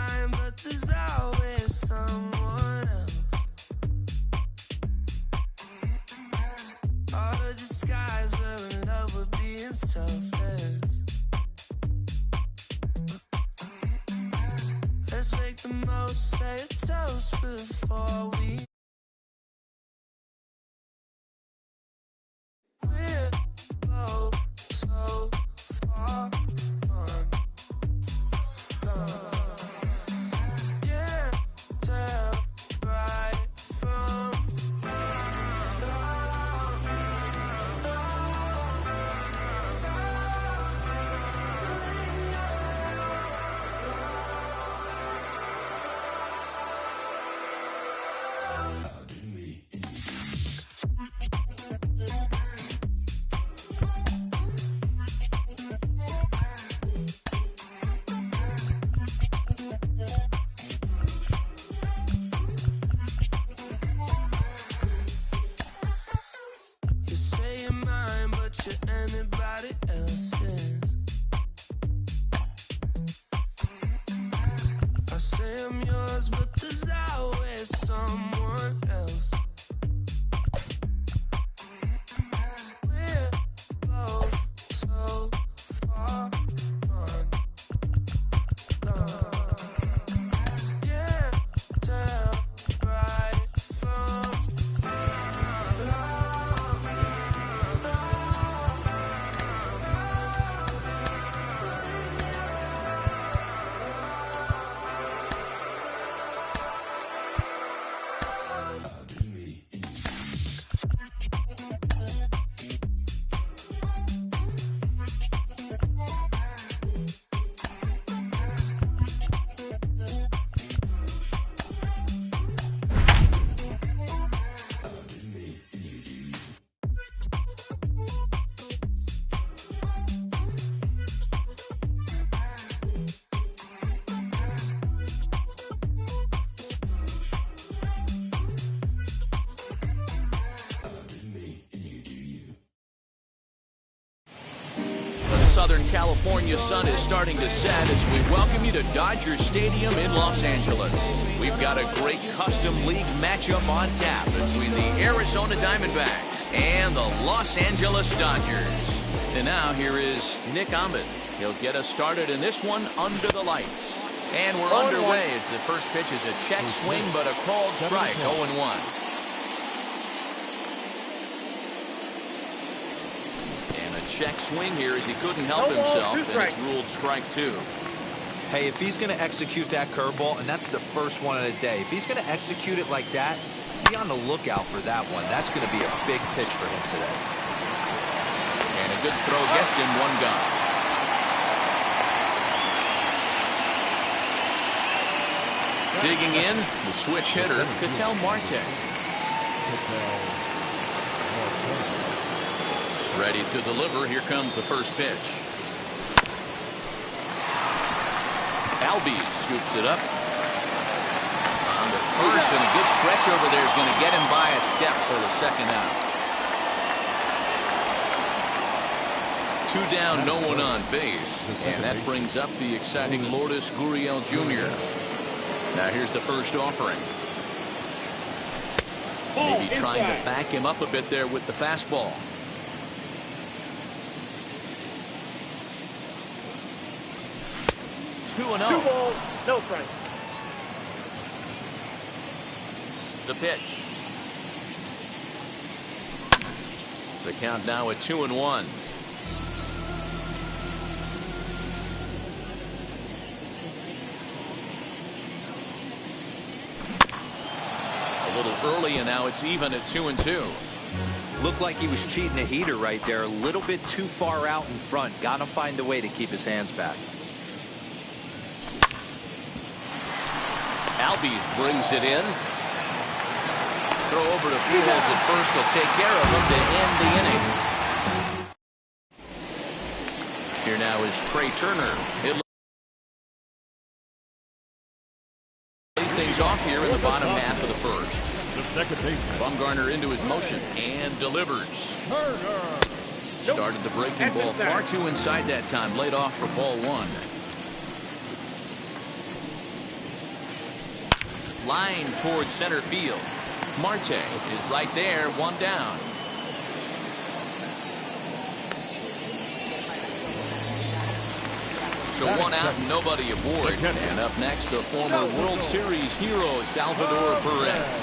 mind, but there's always someone else. All the disguise we're in love with being selfless. Let's make the most, say a toast before we. We're both so far gone. Yeah, tell right from you say you're mine, but you're anybody else's. I say I'm yours, but there's always someone else. We're both so far gone. Yeah, tell right from Southern California sun is starting to set as we welcome you to Dodger Stadium in Los Angeles. We've got a great custom league matchup on tap between the Arizona Diamondbacks and the Los Angeles Dodgers. And now here is Nick Ahmed. He'll get us started in this one under the lights. And we're underway as the first pitch is a check swing, but a called strike, 0-1. Check swing here as he couldn't help himself, and it's ruled strike 2. Hey, if he's going to execute that curveball, and that's the first one of the day, if he's going to execute it like that, be on the lookout for that one. That's going to be a big pitch for him today. And a good throw gets him one gone. Digging in, the switch hitter, Ketel Marte. Ready to deliver. Here comes the first pitch. Albies scoops it up. On to first, and a good stretch over there is going to get him by a step for the second out. 2 down, no one on base. And that brings up the exciting Lourdes Gurriel Jr. Now here's the first offering. Maybe trying to back him up a bit there with the fastball. 2-0. 2 balls, no strike. The pitch. The count now at 2-1. A little early, and now it's even at 2-2. Looked like he was cheating a heater right there. A little bit too far out in front. Got to find a way to keep his hands back. Albies brings it in. Throw over to Pujols at first. He'll take care of him to end the inning. Here now is Trey Turner. He'll lead things off here in the bottom half of the first. Bumgarner into his motion and delivers. Started the breaking ball far too inside that time. Laid off for ball 1. Line towards center field. Marte is right there, one down. So one out and nobody aboard. And up next, the former World Series hero, Salvador Perez.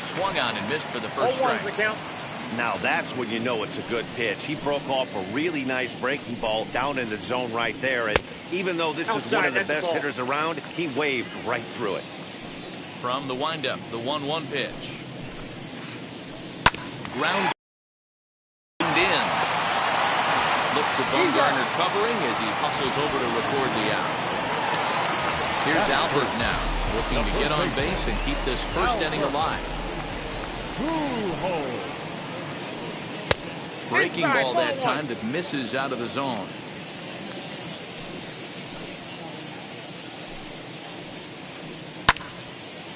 Swung on and missed for the first strike. Now that's when you know it's a good pitch. He broke off a really nice breaking ball down in the zone right there. And even though this is one of the best hitters around, he waved right through it. From the windup, the 1-1 pitch. Ground in. Look to Bumgarner covering as he hustles over to record the out. Here's Albert now, looking to get on base and keep this first inning alive. Breaking ball that time that misses out of the zone.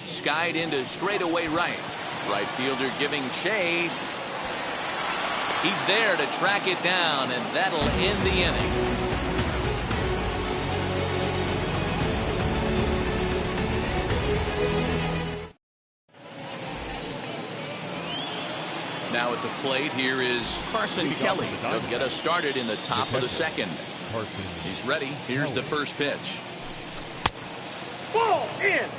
Skied into straightaway right. Right fielder giving chase. He's there to track it down, and that'll end the inning. Now at the plate, here is Carson Kelly. He'll get us started in the top of the second. He's ready. Here's the first pitch. Ball in.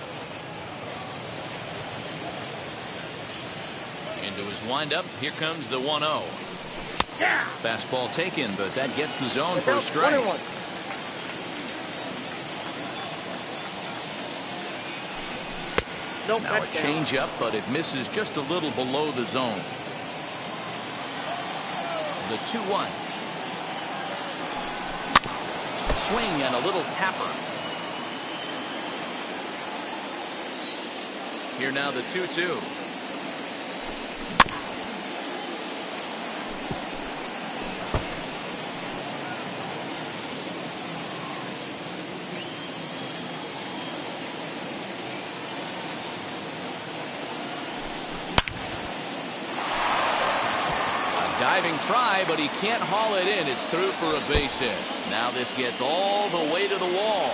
Into his windup. Here comes the 1-0. Yeah. Fastball taken, but that gets the zone for a strike. 21. Now a change-up, but it misses just a little below the zone. The 2-1. Swing and a little tapper. Here now the 2-2. Diving try, but he can't haul it in. It's through for a base hit. Now this gets all the way to the wall.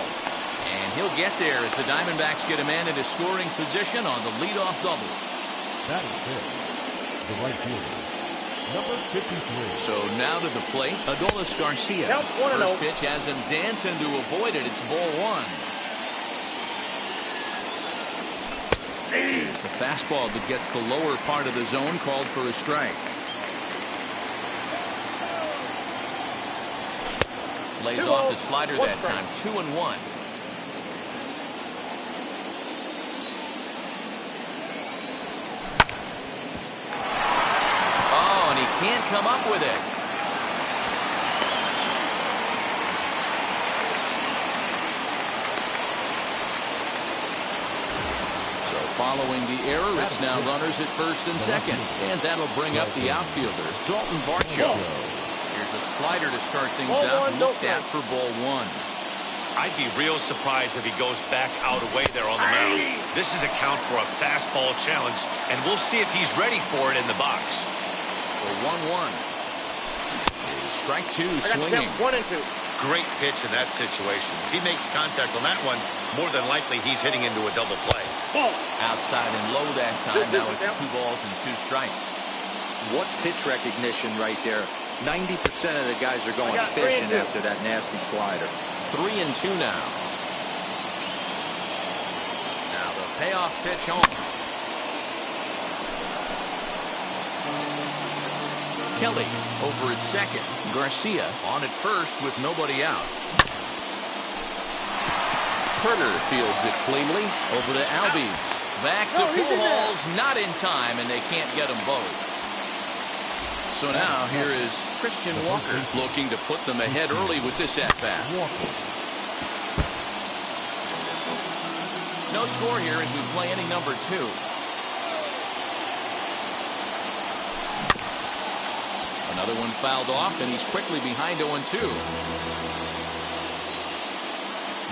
And he'll get there as the Diamondbacks get a man into scoring position on the leadoff double. That is it. The right fielder, number 53. So now to the plate, Adolis Garcia. Count 1-0. First pitch has him dancing to avoid it. It's ball one. The fastball that gets the lower part of the zone called for a strike. Lays off the slider that time. 2-1. Oh, and he can't come up with it. So following the error, it's now runners at first and second. And that'll bring up the outfielder, Dalton Varsho. Here's a slider to start things out. Looked at for ball one. I'd be real surprised if he goes back out away there on the mound. This is a count for a fastball challenge, and we'll see if he's ready for it in the box. For 1-1. Strike two swinging. 1 and 2. Great pitch in that situation. If he makes contact on that one, more than likely he's hitting into a double play. Ball. Outside and low that time. Now it's 2 balls and 2 strikes. What pitch recognition right there. 90% of the guys are going fishing after that nasty slider. 3-2 now. Now the payoff pitch home. Kelly over at second. Garcia on at first with nobody out. Turner fields it cleanly over to Albies. Back to Pujols, not in time, and they can't get them both. So now here is Christian Walker looking to put them ahead early with this at-bat. No score here as we play inning number 2. Another one fouled off, and he's quickly behind 0-2.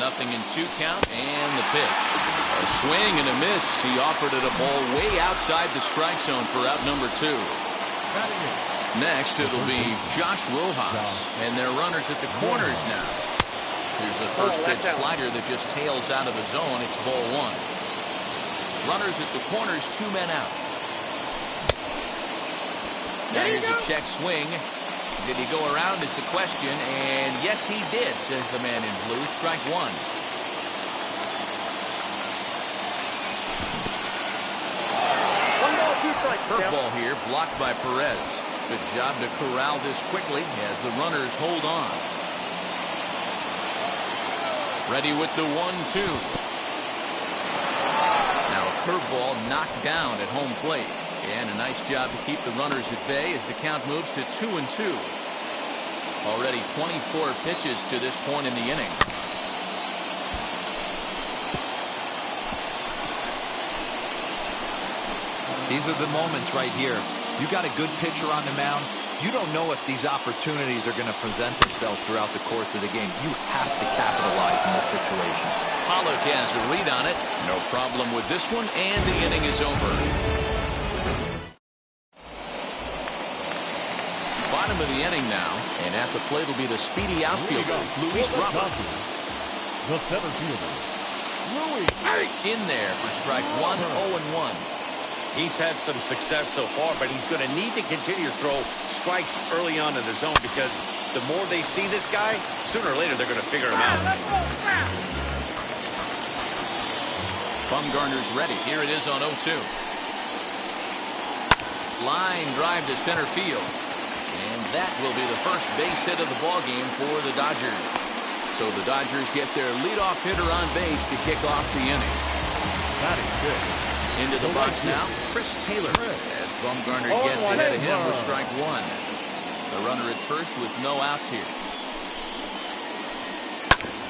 Nothing in 2 count, and the pitch. A swing and a miss. He offered it a ball way outside the strike zone for out number 2. Next, it'll be Josh Rojas, and they're runners at the corners now. Here's a first pitch slider that just tails out of the zone. It's ball one. Runners at the corners, 2 men out. Now here's a check swing. Did he go around is the question, and yes he did, says the man in blue. Strike one. Curveball here, blocked by Perez. Good job to corral this quickly as the runners hold on. Ready with the 1-2. Now a curveball knocked down at home plate. And a nice job to keep the runners at bay as the count moves to 2-2. Already 24 pitches to this point in the inning. These are the moments right here. You got a good pitcher on the mound. You don't know if these opportunities are going to present themselves throughout the course of the game. You have to capitalize in this situation. Pollock has a read on it. No problem with this one, and the inning is over. Bottom of the inning now, and at the plate will be the speedy outfielder, Luis Robert. The center fielder, Luis. In there for strike one, 0-1. He's had some success so far, but he's going to need to continue to throw strikes early on in the zone because the more they see this guy, sooner or later they're going to figure him out. Bumgarner's ready. Here it is on 0-2. Line drive to center field. And that will be the first base hit of the ballgame for the Dodgers. So the Dodgers get their leadoff hitter on base to kick off the inning. That is good. Into the box now, Chris Taylor, as Bumgarner gets ahead of him with strike one. The runner at first with no outs here.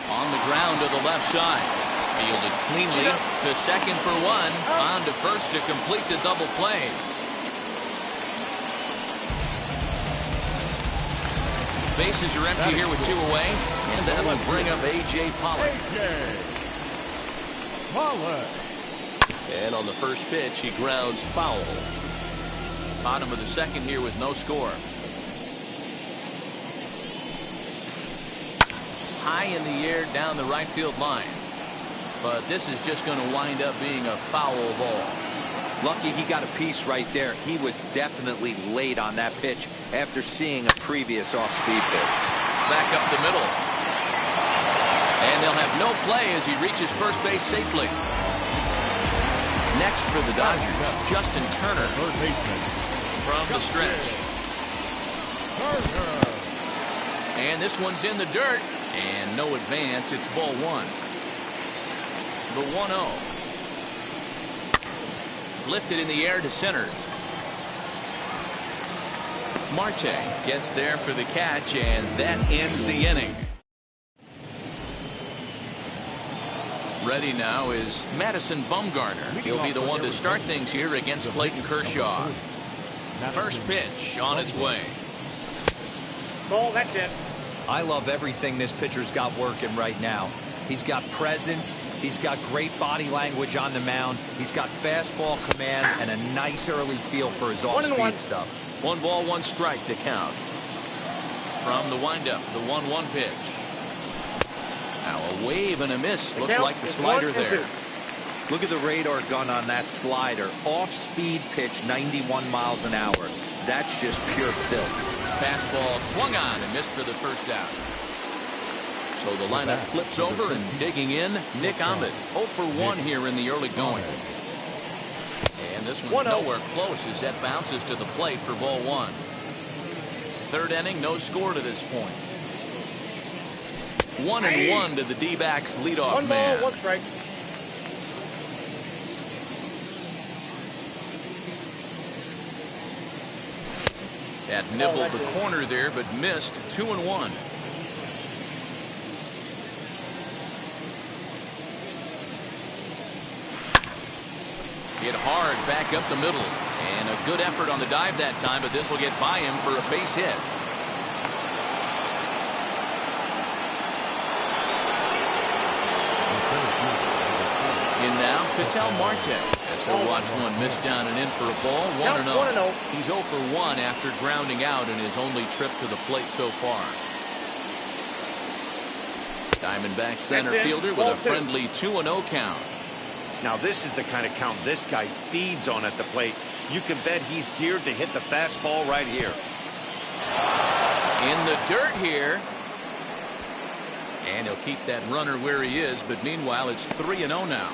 On the ground to the left side. Fielded cleanly to second for one. On to first to complete the double play. Bases are empty here with 2 away, and that will bring up A.J. Pollock. And on the first pitch, he grounds foul. Bottom of the second here with no score. High in the air down the right field line. But this is just going to wind up being a foul ball. Lucky he got a piece right there. He was definitely late on that pitch after seeing a previous off-speed pitch. Back up the middle. And they'll have no play as he reaches first base safely. Next for the Dodgers, Justin Turner from the stretch. And this one's in the dirt. And no advance. It's ball one. The 1-0. Lifted in the air to center. Marte gets there for the catch, and that ends the inning. Ready now is Madison Bumgarner. He'll be the one to start things here against Clayton Kershaw. First pitch on its way. Ball, that's it. I love everything this pitcher's got working right now. He's got presence. He's got great body language on the mound. He's got fastball command and a nice early feel for his off-speed stuff. 1 ball, 1 strike to count. From the windup, the 1-1 pitch. Now a wave and a miss. Looked like the slider there. Look at the radar gun on that slider. Off-speed pitch, 91 miles an hour. That's just pure filth. Fastball swung on and missed for the first out. So the lineup flips over, and digging in, Nick Ahmed. 0 for 1 here in the early going. And this one's nowhere close as that bounces to the plate for ball one. Third inning, no score to this point. 1-1 to the D-backs leadoff man. 1 ball, 1 strike. That nibbled the corner there, but missed. 2-1. Hit hard back up the middle. And a good effort on the dive that time, but this will get by him for a base hit. In now, Ketel Marte. As he'll watch one miss down and in for a ball. 1-0. He's 0 for 1 after grounding out in his only trip to the plate so far. Diamondback center fielder with a friendly 2-0 count. Now this is the kind of count this guy feeds on at the plate. You can bet he's geared to hit the fastball right here. In the dirt here. And he'll keep that runner where he is, but meanwhile it's 3-0 now.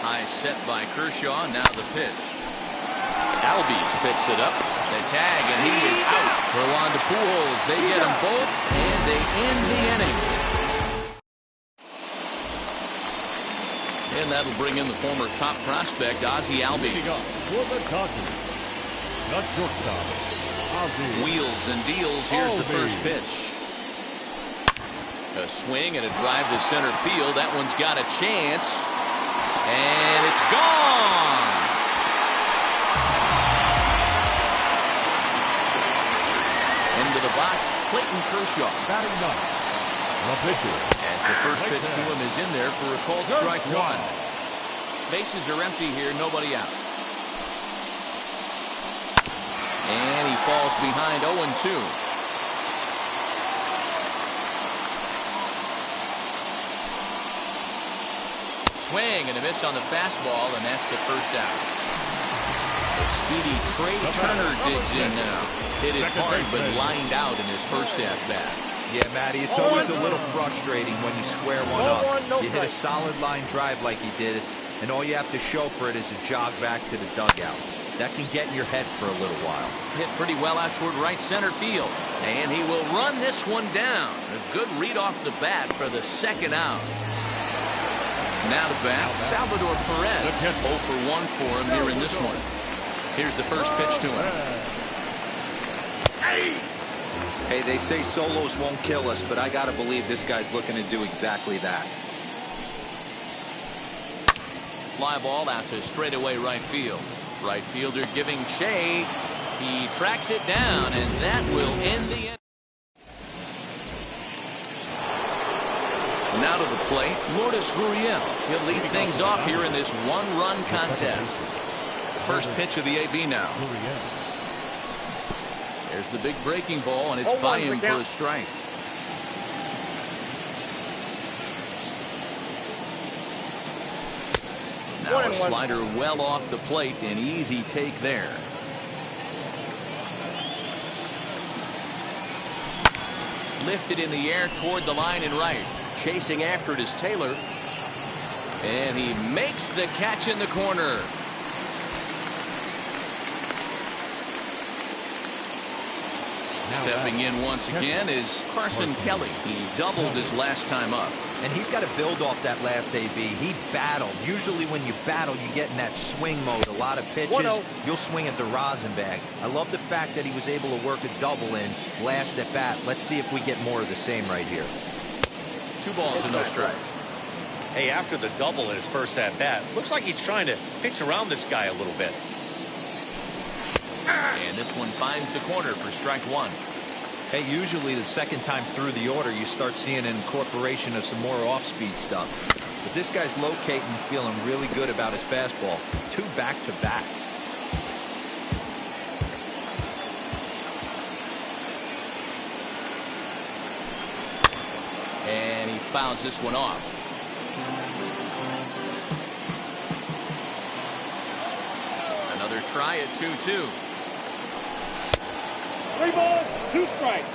High set by Kershaw. Now the pitch. Albies picks it up. The tag, and he is out. For Wanda Pujols, they get them both, and they end the inning. And that'll bring in the former top prospect, Ozzie Albies. For the Dodgers, the shortstop, Ozzie. Wheels and deals. Here's the first pitch. A swing and a drive to center field. That one's got a chance. And it's gone. Into the box, Clayton Kershaw. Batting ninth, the pitcher. As the first pitch to him is in there for a called strike one. Bases are empty here, nobody out. And he falls behind 0-2. Swing and a miss on the fastball, and that's the first out. The speedy Trey Turner digs in now. Hit it hard, but lined out in his first at-bat. Yeah, Matty, it's always a little frustrating when you square one up. You hit a solid line drive like he did, and all you have to show for it is a jog back to the dugout. That can get in your head for a little while. Hit pretty well out toward right center field. And he will run this one down. A good read off the bat for the second out. Now to bat, Salvador Perez. 0 for 1 for him here in this one. Here's the first pitch to him. Hey, they say solos won't kill us, but I got to believe this guy's looking to do exactly that. Fly ball out to straightaway right field. Right fielder giving chase. He tracks it down, and that will end the inning. Now to the plate, Lourdes Gurriel. He'll lead things off here in this one-run contest. First pitch of the AB now. There's the big breaking ball, and it's by him for a strike. Now a slider well off the plate, an easy take there. Lifted in the air toward the line and right. Chasing after it is Taylor. And he makes the catch in the corner. Stepping in once again is Carson Kelly. He doubled his last time up. And he's got to build off that last AB. He battled. Usually when you battle, you get in that swing mode. A lot of pitches, you'll swing at the rosin bag. I love the fact that he was able to work a double in last at bat. Let's see if we get more of the same right here. 2 balls and no strikes. Hey, after the double in his first at bat, looks like he's trying to pitch around this guy a little bit. And this one finds the corner for strike one. Hey, usually the second time through the order, you start seeing an incorporation of some more off-speed stuff. But this guy's locating, feeling really good about his fastball. 2 back-to-back. And he fouls this one off. Another try at 2-2. 3 balls, 2 strikes.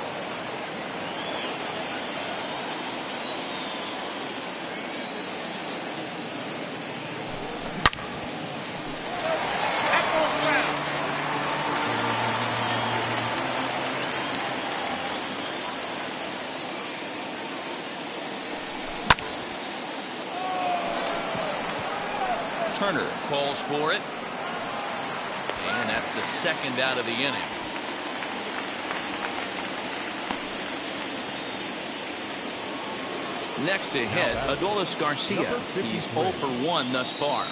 Turner calls for it. And that's the second out of the inning. Next to hit, Adolis Garcia. He's 0 for 1 thus far.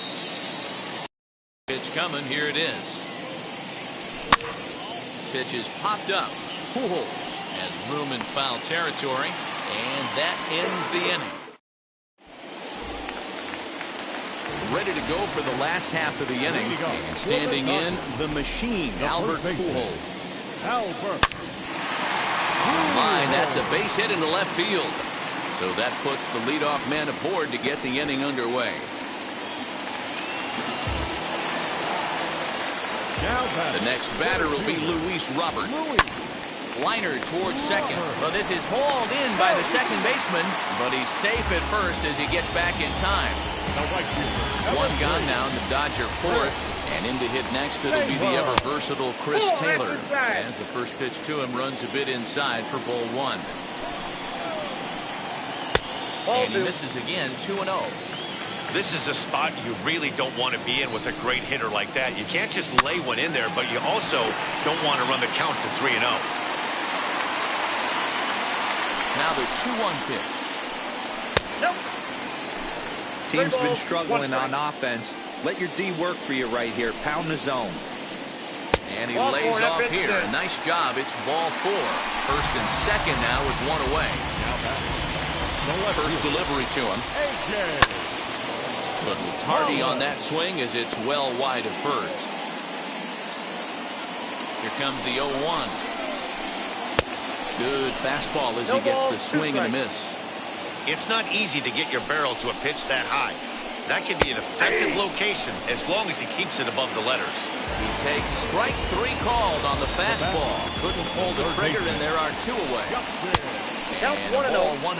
Pitch coming. Here it is. Pitch is popped up. Pujols has room in foul territory. And that ends the inning. Ready to go for the last half of the inning. And standing in, the machine, Albert Pujols. Albert Line, that's a base hit into left field. So that puts the leadoff man aboard to get the inning underway. The next batter will be Luis Robert. Liner towards second. Well, this is hauled in by the second baseman, but he's safe at first as he gets back in time. One gone now in the Dodger fourth, and in to hit next it'll be the ever-versatile Chris Taylor, as the first pitch to him runs a bit inside for ball one. And he misses again, 2-0. This is a spot you really don't want to be in with a great hitter like that. You can't just lay one in there, but you also don't want to run the count to 3-0. Now the 2-1 pitch. Nope. Team's been struggling on offense. Let your D work for you right here. Pound the zone. And he lays off here. A nice job. It's ball four. First and second now with one away. First delivery to him. Little tardy on that swing as it's well wide of first. Here comes the 0-1. Good fastball as he gets the swing and a miss. It's not easy to get your barrel to a pitch that high. That can be an effective location as long as he keeps it above the letters. He takes strike three called on the fastball. Couldn't pull the trigger, and there are two away. And ball 1-0.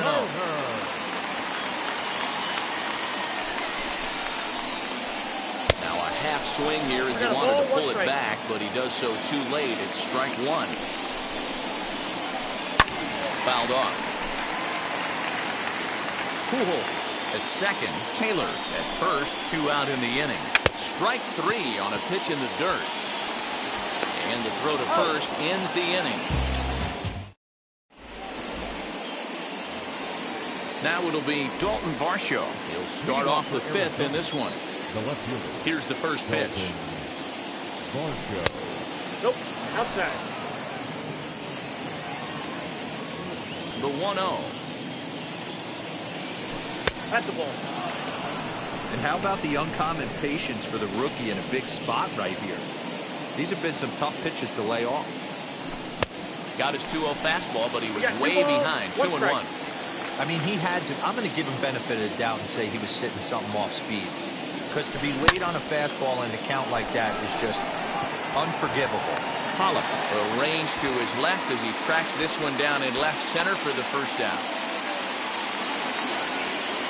Now a half swing here as he wanted to pull it back, but he does so too late. It's strike one. Fouled off. Pujols at second. Taylor at first. 2 out in the inning. Strike three on a pitch in the dirt. And the throw to first ends the inning. Now it'll be Dalton Varsho. He'll start off the fifth in this one. Here's the first pitch. Nope, outside. The 1-0. That's the ball. And how about the uncommon patience for the rookie in a big spot right here? These have been some tough pitches to lay off. Got his 2-0 fastball, but he was way behind. 2-1. I mean, he had to. I'm going to give him benefit of the doubt and say he was sitting something off speed. Because to be late on a fastball and a count like that is just unforgivable. Pollock arranged to his left as he tracks this one down in left center for the first out.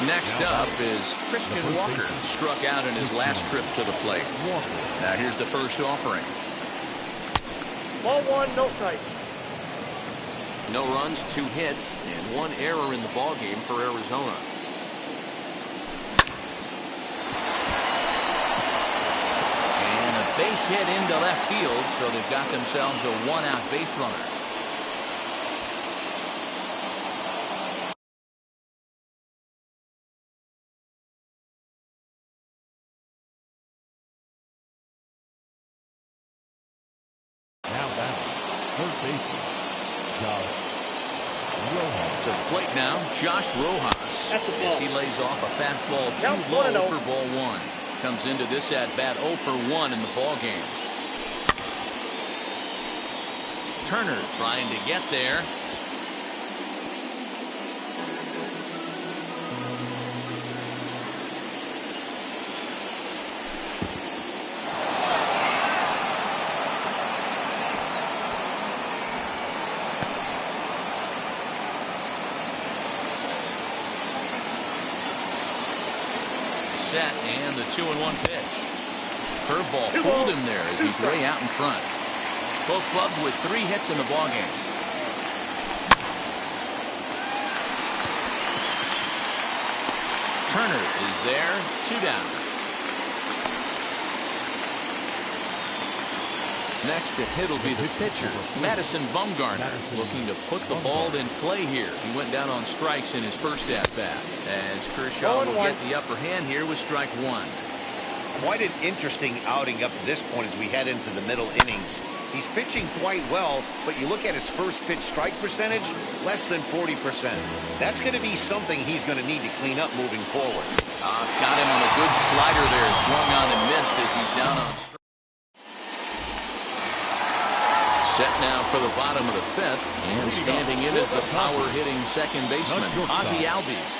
Next up is Christian Walker, struck out in his last trip to the plate. Now here's the first offering. Ball one, no strike. No runs, 2 hits, and 1 error in the ballgame for Arizona. And a base hit into left field, so they've got themselves a 1-out base runner. To the plate now, Josh Rojas. As he lays off a fastball too low for ball one. Comes into this at-bat 0 for 1 in the ballgame. Turner trying to get there. And the 2-1 pitch. Curveball fooled him there as he's way out in front. Both clubs with 3 hits in the ballgame. Turner is there, 2 down. Next to hit will be the pitcher, Madison Bumgarner, looking to put the ball in play here. He went down on strikes in his first at-bat, as Kershaw will get the upper hand here with strike 1. Quite an interesting outing up to this point as we head into the middle innings. He's pitching quite well, but you look at his first pitch strike percentage, less than 40%. That's going to be something he's going to need to clean up moving forward. Got him on a good slider there, swung on and missed as he's down on strike. Set now for the bottom of the fifth, and standing in is the power-hitting second baseman, Ozzie Albies.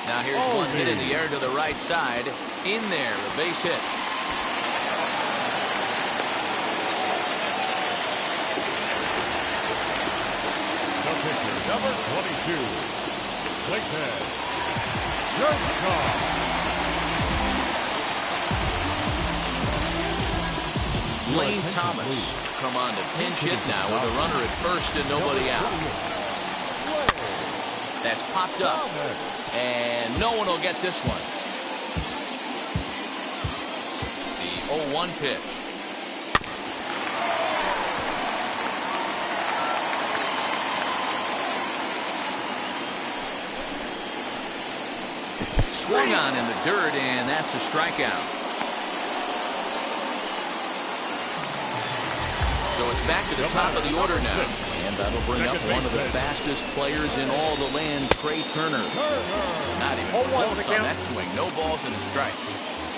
Now here's one hit in the air to the right side. In there, a base hit. The pitcher, number 22, Clayton Kershaw. Lane Thomas come on to pinch hit now with a runner at first and nobody out. That's popped up, and no one will get this one. The 0-1 pitch. Swung on in the dirt, and that's a strikeout. So it's back to the top of the order now. And that'll bring up one of the fastest players in all the land, Trey Turner. Not even close on that swing. No balls and a strike.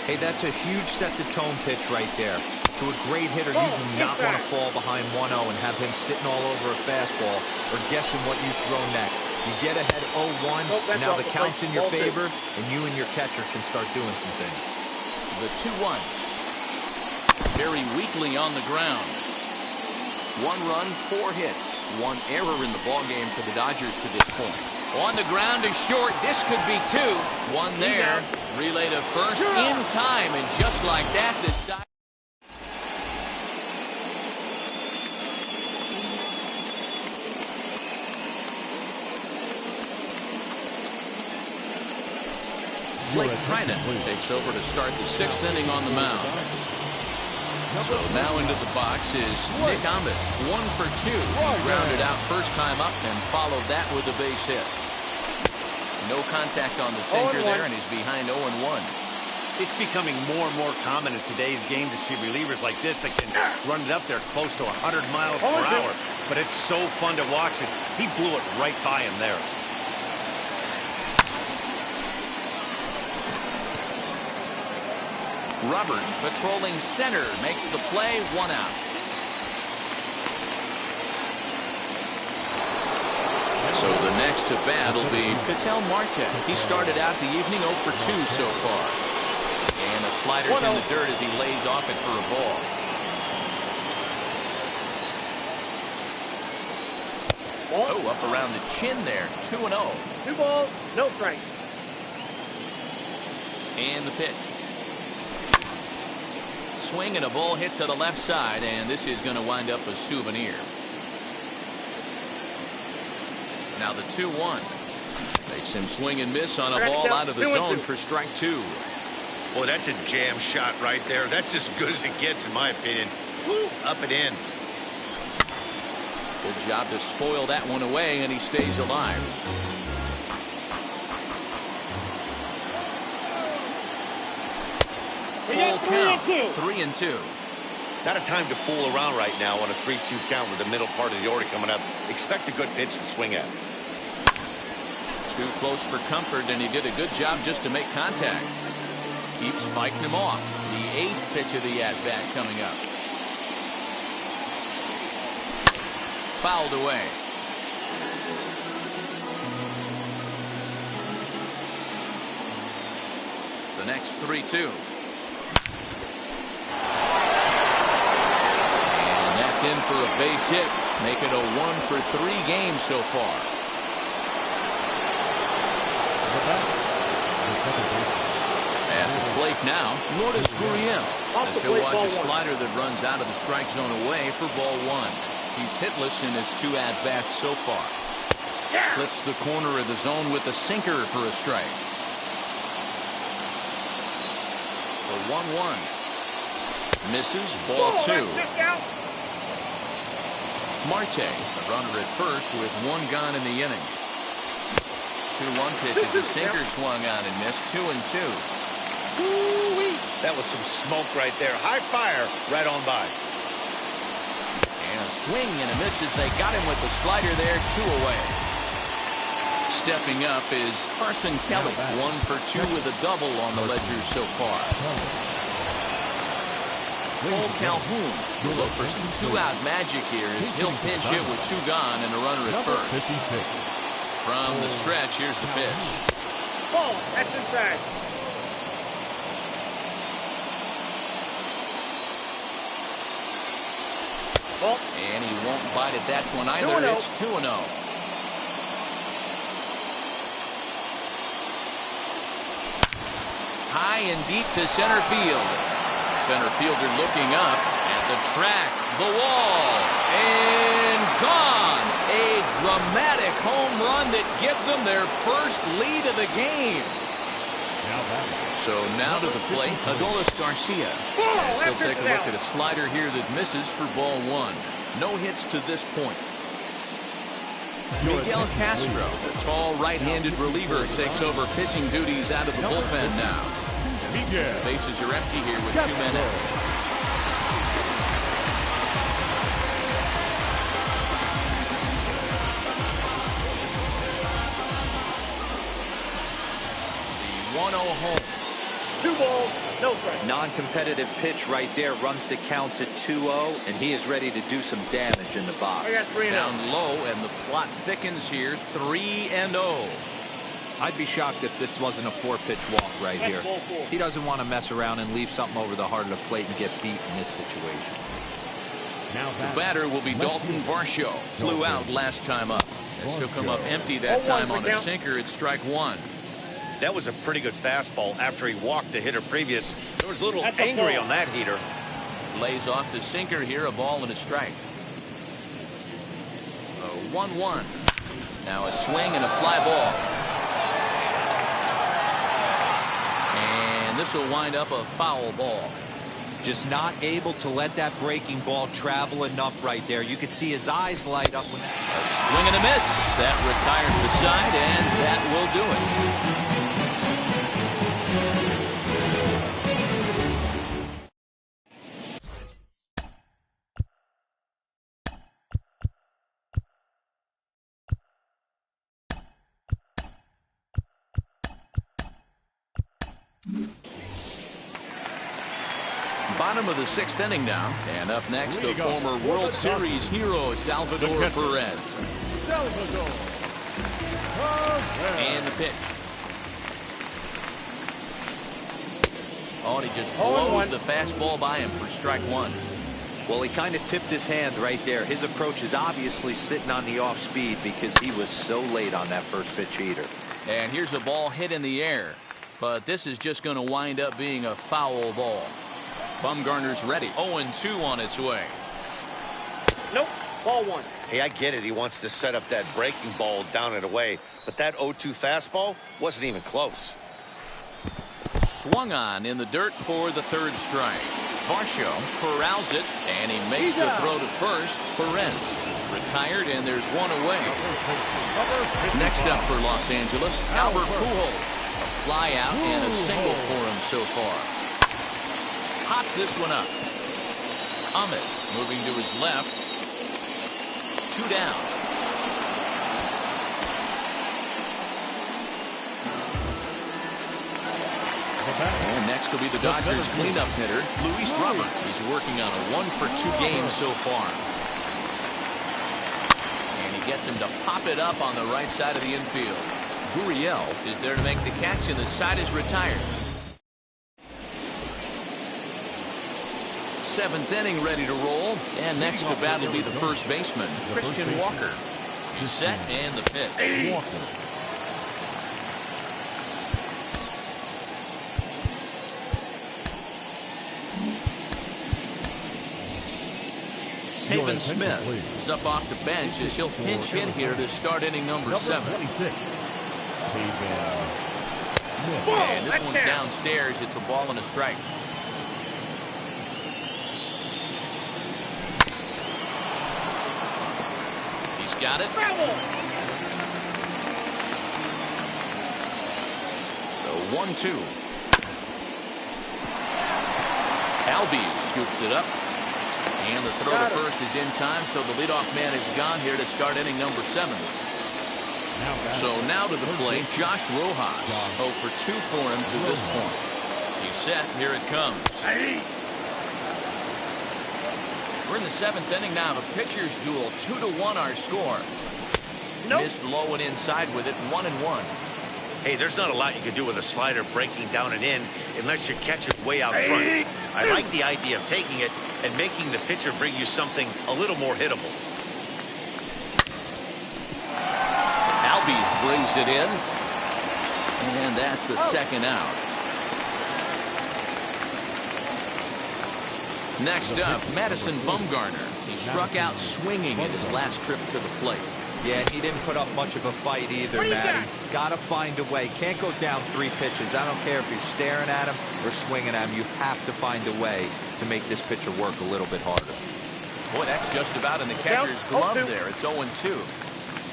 Hey, that's a huge set-the-tone pitch right there. To a great hitter, you do not want to fall behind 1-0 and have him sitting all over a fastball or guessing what you throw next. You get ahead 0-1, and now the count's in your favor, and you and your catcher can start doing some things. The 2-1. Very weakly on the ground. 1 run, 4 hits, 1 error in the ballgame for the Dodgers to this point. On the ground is short. This could be 2. 1 there. Relay to first in time, and just like that, this side. Blake Trinan takes over to start the 6th inning on the mound. So now into the box is Nick Ahmed, 1 for 2. He grounded out first time up and followed that with a base hit. No contact on the sinker there, and he's behind 0-1. It's becoming more and more common in today's game to see relievers like this that can run it up there close to 100 miles per hour. But it's so fun to watch it. He blew it right by him there. Robert, patrolling center, makes the play, 1 out. So the next to bat will be Ketel Marte. He started out the evening 0 for 2 so far. And the slider's in the dirt as he lays off it for a ball. Oh, up around the chin there, 2-0. 2 balls, no strikes. And the pitch. Swing and a ball hit to the left side, and this is going to wind up a souvenir. Now the 2-1. Makes him swing and miss on a ball out of the zone for strike 2. Boy, that's a jam shot right there. That's as good as it gets, in my opinion. Woo, up and in. Good job to spoil that one away, and he stays alive. Full count, 3-2. Not a time to fool around right now on a 3-2 count with the middle part of the order coming up. Expect a good pitch to swing at. Too close for comfort, and he did a good job just to make contact. Keeps fighting him off. The 8th pitch of the at-bat coming up. Fouled away. The next 3-2. In for a base hit, make it a 1 for 3 games so far. At the plate now, Lourdes Gurriel, as he'll watch a slider that runs out of the strike zone away for ball 1. He's hitless in his 2 at-bats so far. Clips the corner of the zone with a sinker for a strike. The 1-1. Misses, ball 2. Marte, the runner at first with 1 gone in the inning. 2-1 pitch as a sinker swung on and missed. 2-2. Woo-wee. That was some smoke right there. High fire right on by. And a swing and a miss as they got him with the slider there. 2 away. Stepping up is Carson Kelly. 1 for 2 with a double on the ledger so far. Cole Calhoun will look for some two-out magic here as he'll pinch hit with two gone and a runner at first. 56. From the stretch, here's the pitch. Ball. That's inside. Ball. And he won't bite at that one either. 2-0. It's 2-0. High and deep to center field. Center fielder looking up at the track, the wall, and gone. A dramatic home run that gives them their first lead of the game. So now to the plate, Adolis Garcia. As he'll take a look at a slider here that misses for ball one. No hits to this point. Miguel Castro, the tall right-handed reliever, takes over pitching duties out of the bullpen now. Bases are empty here with 2 men in. The 1-0 home. 2 balls, no strike. Non-competitive pitch right there, runs the count to 2-0, and he is ready to do some damage in the box. I got 3-0. Down low, and the plot thickens here. 3-0. I'd be shocked if this wasn't a 4-pitch walk right here. He doesn't want to mess around and leave something over the heart of the plate and get beat in this situation. The batter will be Dalton Varsho. Flew out last time up. As he'll come up empty that time on a sinker at strike one. That was a pretty good fastball after he walked the hitter previous. There was a little angry on that heater. Lays off the sinker here, a ball and a strike. A 1-1. Now a swing and a fly ball. And this will wind up a foul ball. Just not able to let that breaking ball travel enough right there. You could see his eyes light up when a swing and a miss. That retires the side, and that will do it. Bottom of the 6th inning now, and up next the former World Series hero Salvador Perez. And the pitch. Oh, and he just blows the fastball by him for strike one. Well, he kind of tipped his hand right there. His approach is obviously sitting on the off speed because he was so late on that first pitch heater. And here's a ball hit in the air, but this is just going to wind up being a foul ball. Bumgarner's ready. 0-2 on its way. Nope. Ball one. Hey, I get it. He wants to set up that breaking ball down and away, but that 0-2 fastball wasn't even close. Swung on in the dirt for the 3rd strike. Varsho corrals it, and he makes the throw to first. Perez retired, and there's one away. Next up for Los Angeles, Albert Pujols. A fly out and a single for him so far. Pops this one up. Ahmed moving to his left. 2 down. And next will be the Dodgers cleanup hitter, Luis Robert. He's working on a 1-for-2 game so far. And he gets him to pop it up on the right side of the infield. Gurriel is there to make the catch, and the side is retired. 7th inning ready to roll, and next to bat will be the first baseman, Christian Walker. He's set, and the pitch. Haven Smith is up off the bench as he'll pinch hit here to start inning number 7. And this one's downstairs. It's a ball and a strike. Got it. The 1-2. Albies scoops it up. And the throw to first is in time, so the leadoff man is gone here to start inning number 7. So now to the plate, Josh Rojas. 0 for 2 for him to this point. He's set. Here it comes. We're in the 7th inning now. The pitcher's duel, 2-1 our score. Nope. Missed low and inside with it, 1-1. Hey, there's not a lot you can do with a slider breaking down and in unless you catch it way out front. I like the idea of taking it and making the pitcher bring you something a little more hittable. Albies brings it in. And that's the second out. Next up, Madison Bumgarner. He struck out swinging in his last trip to the plate. Yeah, he didn't put up much of a fight either, Matty. Gotta find a way. Can't go down 3 pitches. I don't care if you're staring at him or swinging at him. You have to find a way to make this pitcher work a little bit harder. Boy, that's just about in the catcher's glove there. It's 0-2.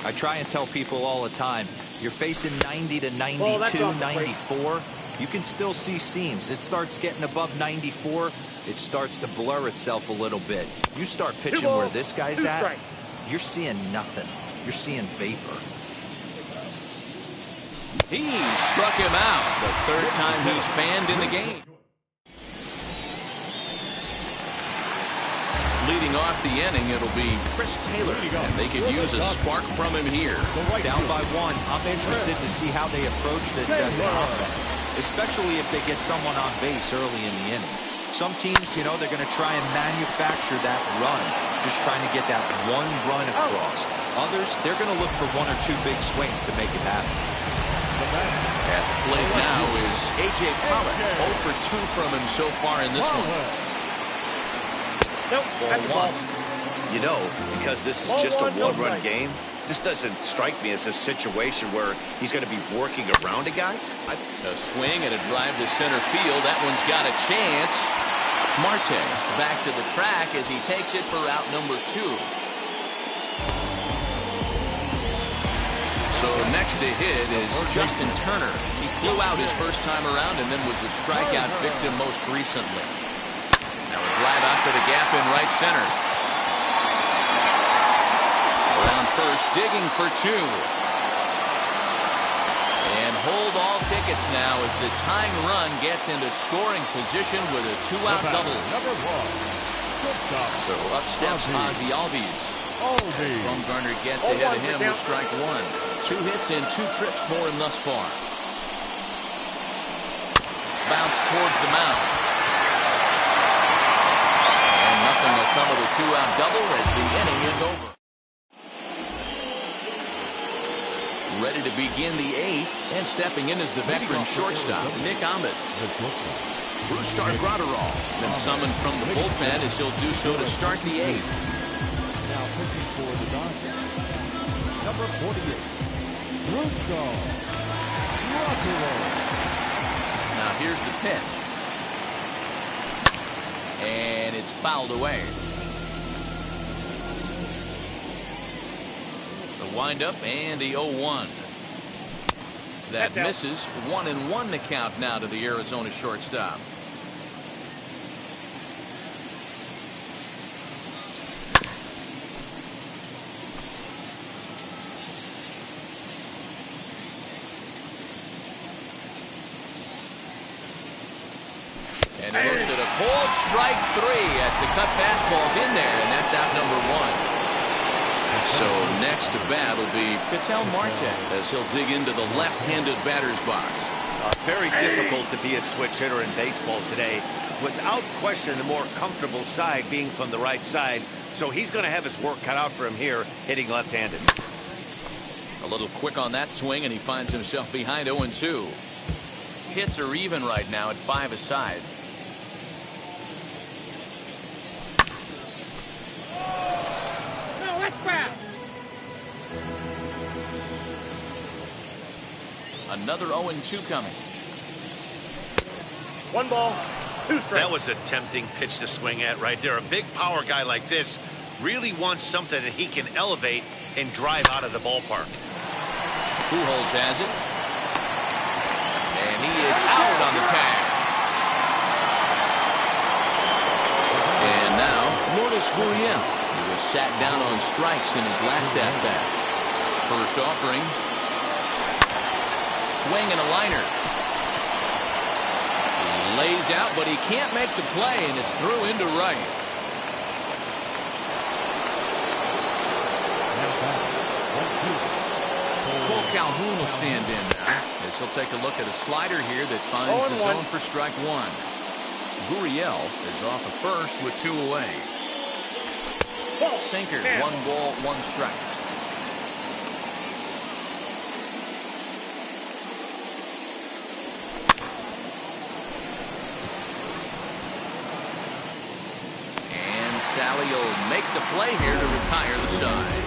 I try and tell people all the time, you're facing 90 to 92, 94. You can still see seams. It starts getting above 94. It starts to blur itself a little bit. You start pitching where this guy's at, you're seeing nothing. You're seeing vapor. He struck him out. The 3rd time he's fanned in the game. Leading off the inning, it'll be Chris Taylor, and they could use a spark from him here. Down by 1, I'm interested to see how they approach this as an offense, especially if they get someone on base early in the inning. Some teams, you know, they're going to try and manufacture that run, just trying to get that one run across. Others, they're going to look for 1 or 2 big swings to make it happen. At the plate now is A.J. Pollock. 0 for 2 from him so far in this one. Nope, that's the ball. You know, because this is just a one-run game, this doesn't strike me as a situation where he's going to be working around a guy. A swing and a drive to center field. That one's got a chance. Marte back to the track as he takes it for out number 2. So next to hit is Justin Turner. He flew out his first time around and then was a strikeout victim most recently. Now a drive out to the gap in right center. Around first, digging for 2. And hold all tickets now as the tying run gets into scoring position with a 2-out double. So up steps Ozzie Albies. Bumgarner gets ahead of him with strike 1. 2 hits and 2 trips for him thus far. Bounce towards the mound. And nothing will come of the 2-out double as the inning is over. Ready to begin the 8th, and stepping in is the veteran shortstop, Nick Ahmed. Brustar Graterol has been summoned from the bullpen as he'll do so to start the 8th. Now pitching for the Dodgers, number 48, Brustar Graterol. Now here's the pitch. And it's fouled away. The windup and the 0-1. That misses. 1-1 the count now to the Arizona shortstop. And he looks at a cold strike 3 as the cut fastball's in there, and that's out number 1. So next to bat will be Ketel Marte as he'll dig into the left-handed batter's box. Very difficult to be a switch hitter in baseball today. Without question, the more comfortable side being from the right side. So he's going to have his work cut out for him here, hitting left-handed. A little quick on that swing, and he finds himself behind 0-2. Hits are even right now at 5 aside. No, that's foul. Another 0-2 coming. 1 ball, 2 strikes. That was a tempting pitch to swing at right there. A big power guy like this really wants something that he can elevate and drive out of the ballpark. Pujols has it. And he is out on the tag. And now, Lourdes Gurriel. He was sat down on strikes in his last at-bat. First offering. Swing and a liner. He lays out, but he can't make the play, and it's through into right. Calhoun will stand in now. As he'll take a look at a slider here that finds the zone for strike one. Gurriel is off of first with 2 away. Sinker, 1 ball, 1 strike. And Sally will make the play here to retire the side.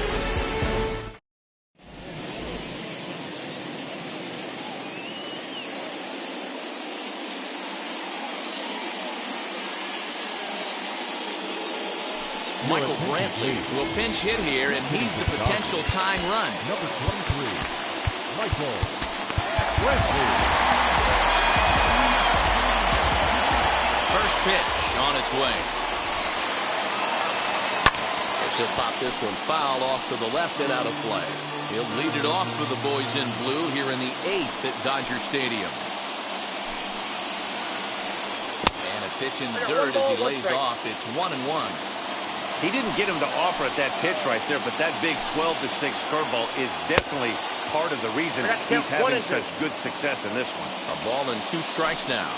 Michael Brantley will pinch hit here, and he's the potential tying run. Number 23, Michael Brantley. First pitch on its way. As he'll pop this one foul off to the left and out of play. He'll lead it off for the boys in blue here in the 8th at Dodger Stadium. And a pitch in the dirt as he lays off. It's 1-1. He didn't get him to offer at that pitch right there, but that big 12-6 curveball is definitely part of the reason he's having such good success in this one. A ball and 2 strikes now.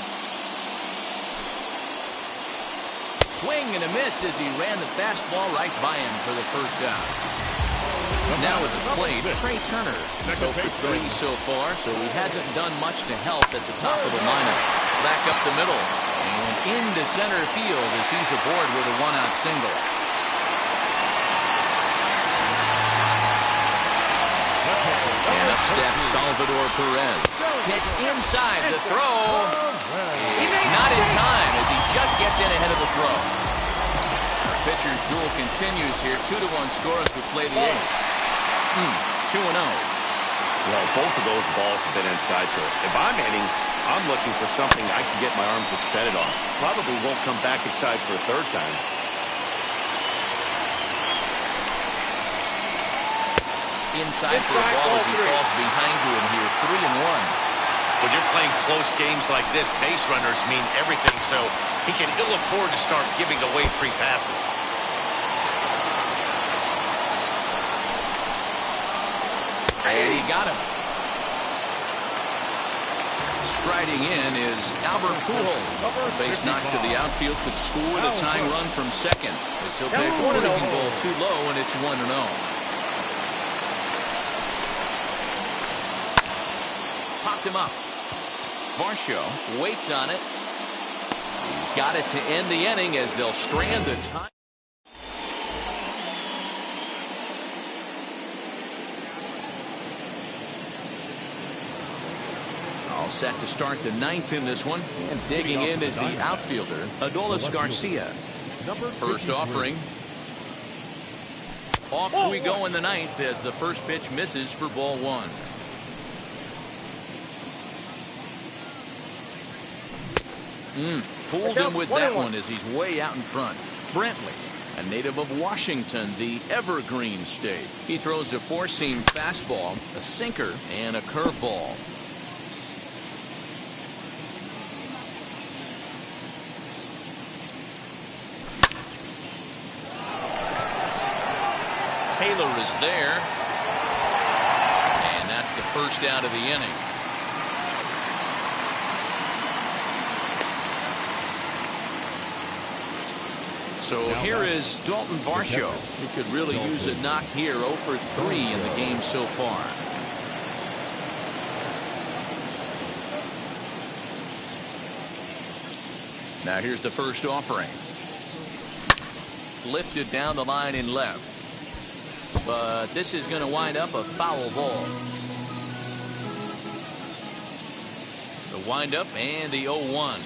Swing and a miss as he ran the fastball right by him for the first out. Now at the plate, Trey Turner. He's 0 for 3 so far, so he hasn't done much to help at the top of the lineup. Back up the middle and into center field as he's aboard with a 1-out single. And up steps Salvador Perez. Pitch inside the throw. Not in time as he just gets in ahead of the throw. Our pitcher's duel continues here. 2-1 score as we play the 8th. 2-0. Well, both of those balls have been inside, so if I'm hitting, I'm looking for something I can get my arms extended on. Probably won't come back inside for a 3rd time. Inside for a ball as he falls behind to him here. 3-1. When you're playing close games like this, base runners mean everything, so he can ill afford to start giving away free passes. And he got him. Striding in is Albert Pujols. A base knock to the outfield could score the tying run from second. As he'll take a breaking ball too low, and it's 1-0. Popped him up. Varsho waits on it. He's got it to end the inning as they'll strand the tie. All set to start the 9th in this one. And digging in is the outfielder, Adolis Garcia. First offering. Off we go in the 9th as the first pitch misses for ball 1. Fooled him with that one as he's way out in front. Brantley, a native of Washington, the Evergreen State. He throws a 4-seam fastball, a sinker, and a curveball. Taylor is there. And that's the first out of the inning. So here is Dalton Varsho. He could really use a knock here. 0 for 3 in the game so far. Now here's the first offering. Lifted down the line in left. But this is going to wind up a foul ball. The windup and the 0-1.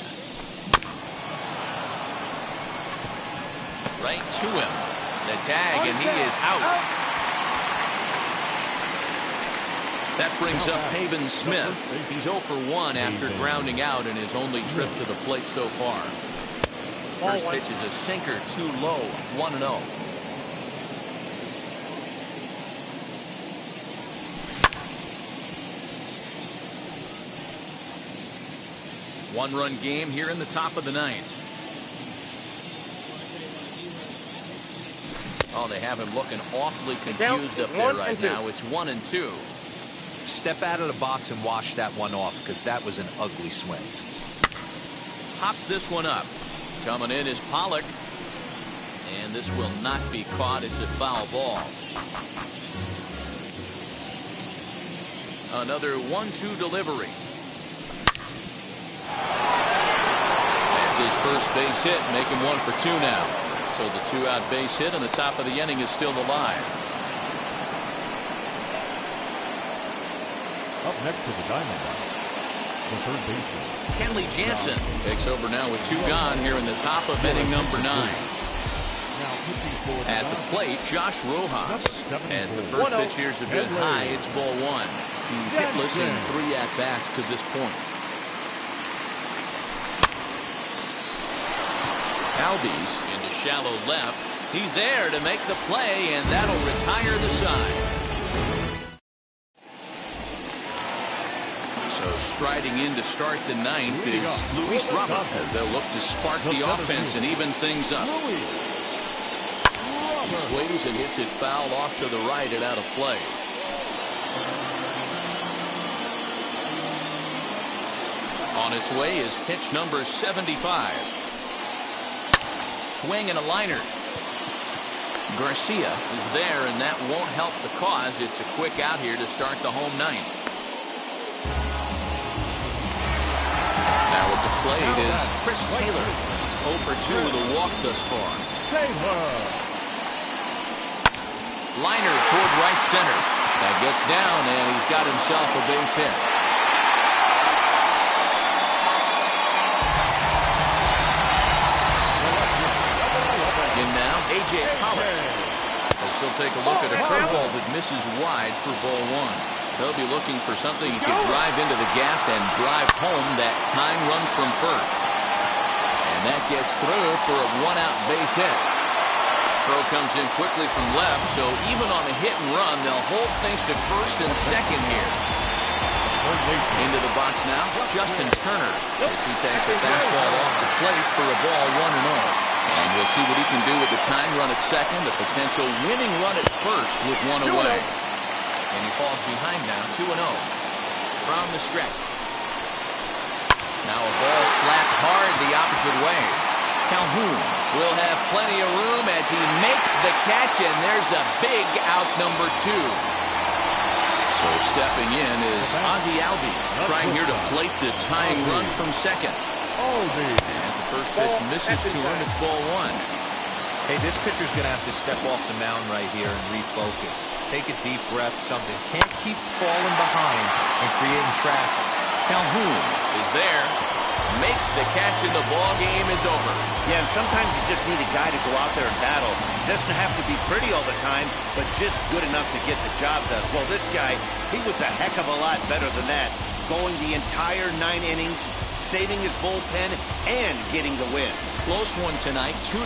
Right to him. The tag, and he is out. That brings up Pavin Smith. He's 0 for 1 after grounding out in his only trip to the plate so far. First pitch is a sinker, too low. 1-0. One-run game here in the top of the 9th. Oh, they have him looking awfully confused up there right now. It's 1-2. Step out of the box and wash that one off, because that was an ugly swing. Pops this one up. Coming in is Pollock. And this will not be caught. It's a foul ball. Another 1-2 delivery. That's his first base hit, make him 1 for 2 now. So the 2-out base hit, and the top of the inning is still alive. Up next to the Diamondbacks, the third baseman, Kenley Jansen takes over now with 2 gone here in the top of inning number 9. now pitching for the At the plate, Josh Rojas. As the first pitch here's a bit high, it's ball 1. He's hitless in 3 at-bats to this point. Albies into shallow left. He's there to make the play, and that'll retire the side. So striding in to start the 9th is Luis Robert. They'll look to spark the offense and even things up. He swings and hits it foul off to the right and out of play. On its way is pitch number 75. Swing and a liner. Garcia is there, and that won't help the cause. It's a quick out here to start the home 9th. Now at the plate is Chris Taylor. He's 0 for 2 with a walk thus far. Liner toward right center. That gets down, and he's got himself a base hit. In now, A.J. Pollock. As he'll take a look at a curveball that misses wide for ball 1. They'll be looking for something he could drive into the gap and drive home that tying run from first. And that gets through for a 1-out base hit. Throw comes in quickly from left, so even on the hit and run, they'll hold things to first and second here. Into the box now, Justin Turner, as he takes a fastball off the plate for a ball 1-0. And we'll see what he can do with the tying run at second, a potential winning run at first with 1 away. And he falls behind now, 2-0 from the stretch. Now a ball slapped hard the opposite way. Calhoun will have plenty of room as he makes the catch, and there's a big out number 2. So stepping in is Ozzie Albies, trying here to plate the tying run from second. As the first pitch misses to him, it's ball 1. Hey, this pitcher's going to have to step off the mound right here and refocus. Take a deep breath, something. Can't keep falling behind and creating traffic. Calhoun is there, makes the catch, and the ball game is over. Yeah, and sometimes you just need a guy to go out there and battle. Doesn't have to be pretty all the time, but just good enough to get the job done. Well, this guy, he was a heck of a lot better than that. Going the entire 9 innings, saving his bullpen, and getting the win. Close one tonight, 2-1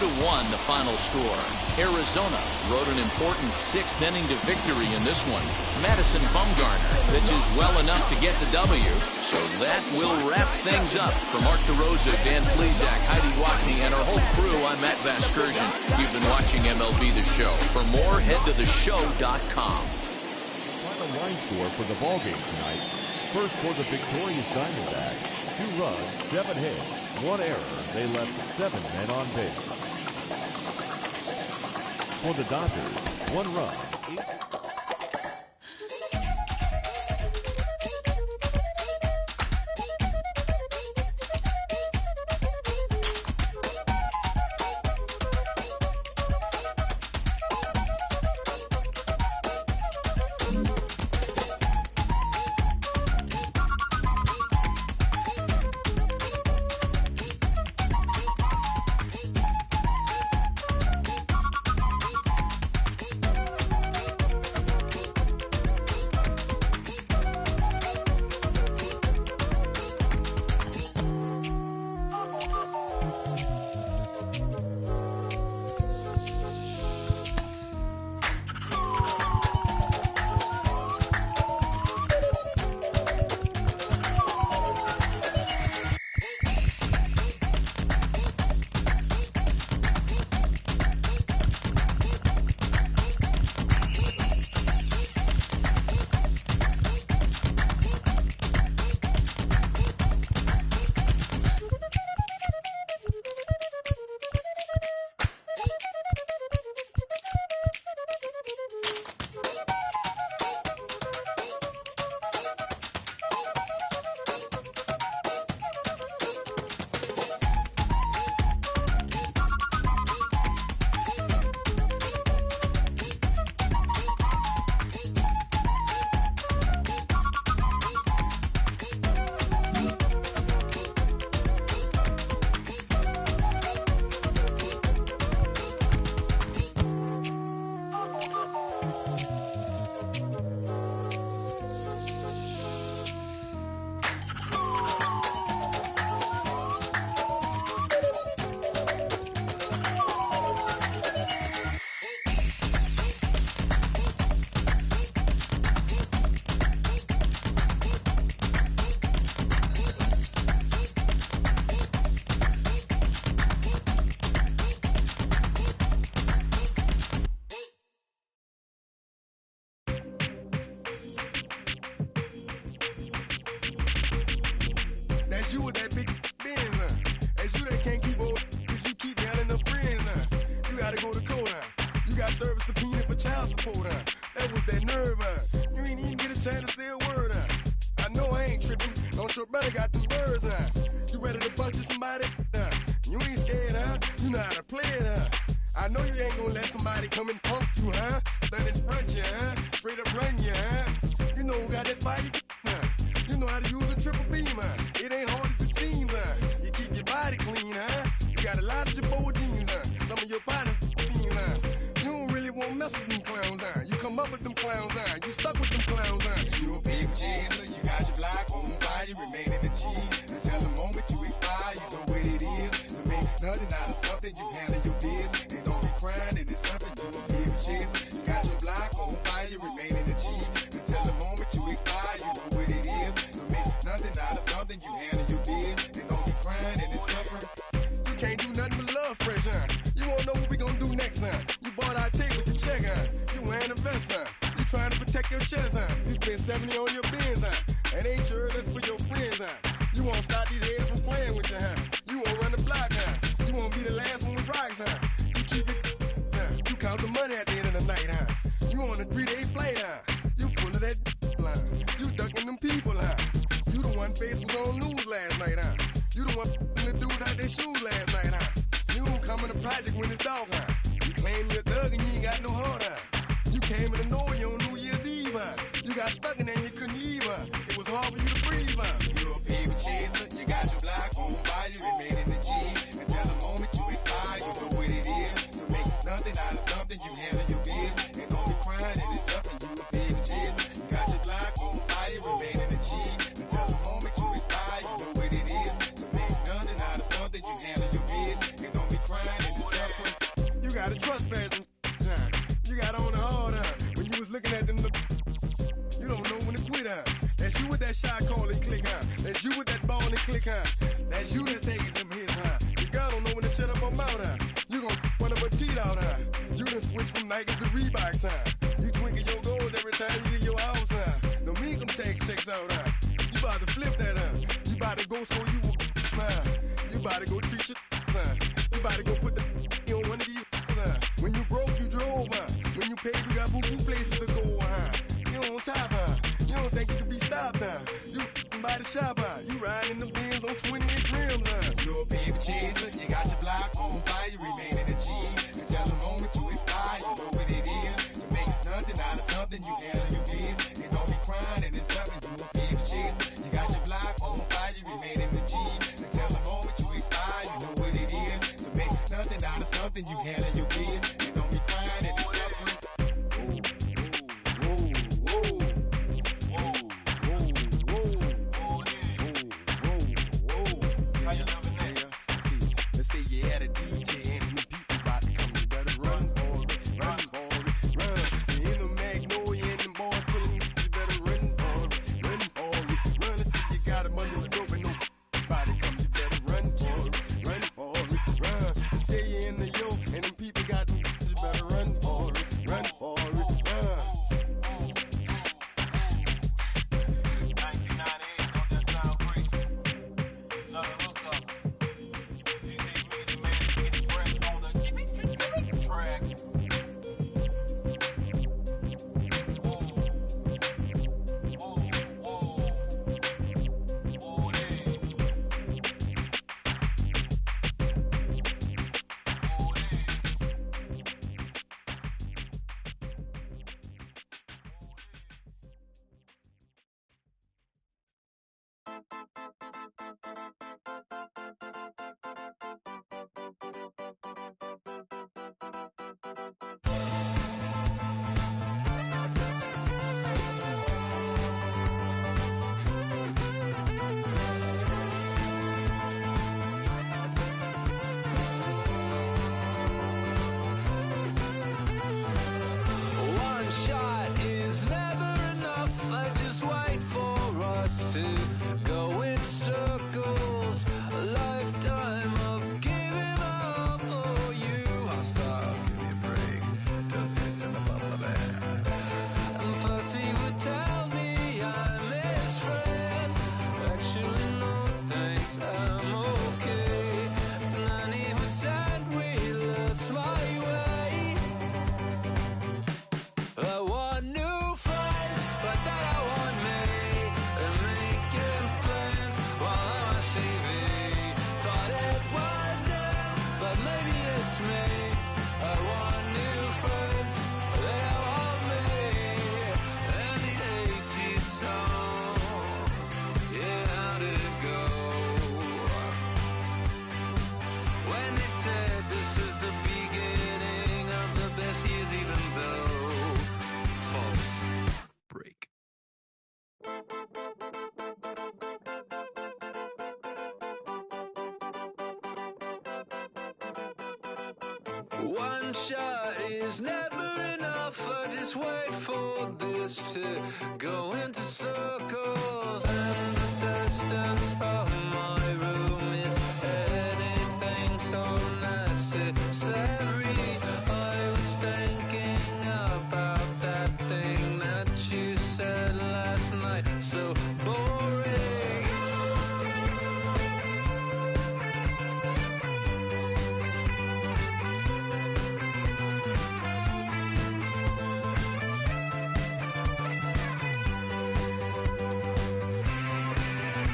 the final score. Arizona rode an important 6th inning to victory in this one. Madison Bumgarner pitches well enough to get the W. So that will wrap things up. For Mark DeRosa, Dan Plesac, Heidi Watney, and our whole crew, I'm Matt Vasgersian. You've been watching MLB The Show. For more, head to theshow.com. Final line score for the ballgame tonight. First for the victorious Diamondbacks, 2 runs, 7 hits, 1 error. They left 7 men on base. For the Dodgers, 1 run, 8. That's you with that big Benz, That's you that can't keep old, cause you keep yelling the friends, You gotta go to court, You got service subpoena for child support, That was that nerve, You ain't even get a chance to say a word, I know I ain't tripping, don't your brother got them birds, You ready to bust you somebody, You ain't scared, You know how to play it, I know you ain't gonna let somebody come and punk you, Stand in front you, Straight up run you, You know who got that fire, You know how to use a triple beam, It ain't hard as it seems, You keep your body clean, You got a lot of your bold jeans, Some of your partners, You don't really want to mess with them clowns, You come up with them clowns, You stuck with them clowns, You a big chaser, you got your block on fire, you remain in the G. Until the moment you expire, you know what it is. To make nothing out of something, you handle your biz. And don't be crying, and it's something you a big chaser. You got your block on fire, you remain in the G. Until the moment you expire, you know what it is. To make nothing out of something, you handle your biz. And don't be crying, and it's suffering. You can't do nothing but love fresh, You won't know what we gonna do next, You bought our tape with the check, You wearing a vest, You trying to protect your chest, You spend 70 on your bins, And ain't sure that's for your friends, You won't stop these heads from playing with you, You won't run the block, You won't be the last one with rocks, You keep it, You count the money at the end of the night, You on a 3-day flight, You full of that line. You ducking them people, You the one face was on news last night, You the one the dudes out their shoes last night, You don't come in the project when it's dark, You claim you're a thug and you ain't got no heart, You came in the Norway on New Year's Eve, You got stuck in there and you couldn't leave, It was hard for you to breathe, You a paper chaser, you got your block on fire, you remain in the G. Until the moment you expire, you know what it is. To make nothing out of something, you handle your biz. And don't be crying, and it's something you a paper chaser. You got your block on fire, you remain in the G. Until the moment you expire, you know what it is. To make nothing out of something, you handle your biz. And don't be crying, and it's suffering. You gotta trust person, You got on the hard, When you was looking at them, you don't know when to quit, That's you with that shot call and click, That's you with that ball and click, That's you that's taking them hits, The girl don't know when to shut up her mouth, You gon' one of her teeth out, You done switch from Nikes to Reeboks, You twinkle your goals every time you leave your house, The income tax checks out, You about to flip that, You about to go so you You about to go treat your, You about to go put the on one of these, When you broke, you drove, When you paid, you got boo-boo places to go, You on top, You don't think you can be stopped, You by the shop, You riding in the Benz on 20-inch rims, You a paper chaser, you got your block on fire, you remain in the G. Until the moment you expire, you know what it is. To make nothing out of something, you handle your biz. And don't be crying, and it's something, you a paper chaser. You got your block on fire, you remain in the G. Until the moment you expire, you know what it is. To make nothing out of something, you handle your biz. And don't be crying, and it's suffering. Let's say you had a DJ and the people about to come, you better run for it, run for it, run. You in the Magnolia and them boys pulling you, you better run for it, run for it, run. Let's say you got them under the dope and nobody come, you better run for it, run for it, run. Let's say you in the yo and them people One shot is never enough. I just wait for this to go into circles. And the distance from my room is anything so necessary. I was thinking about that thing that you said last night. So boring.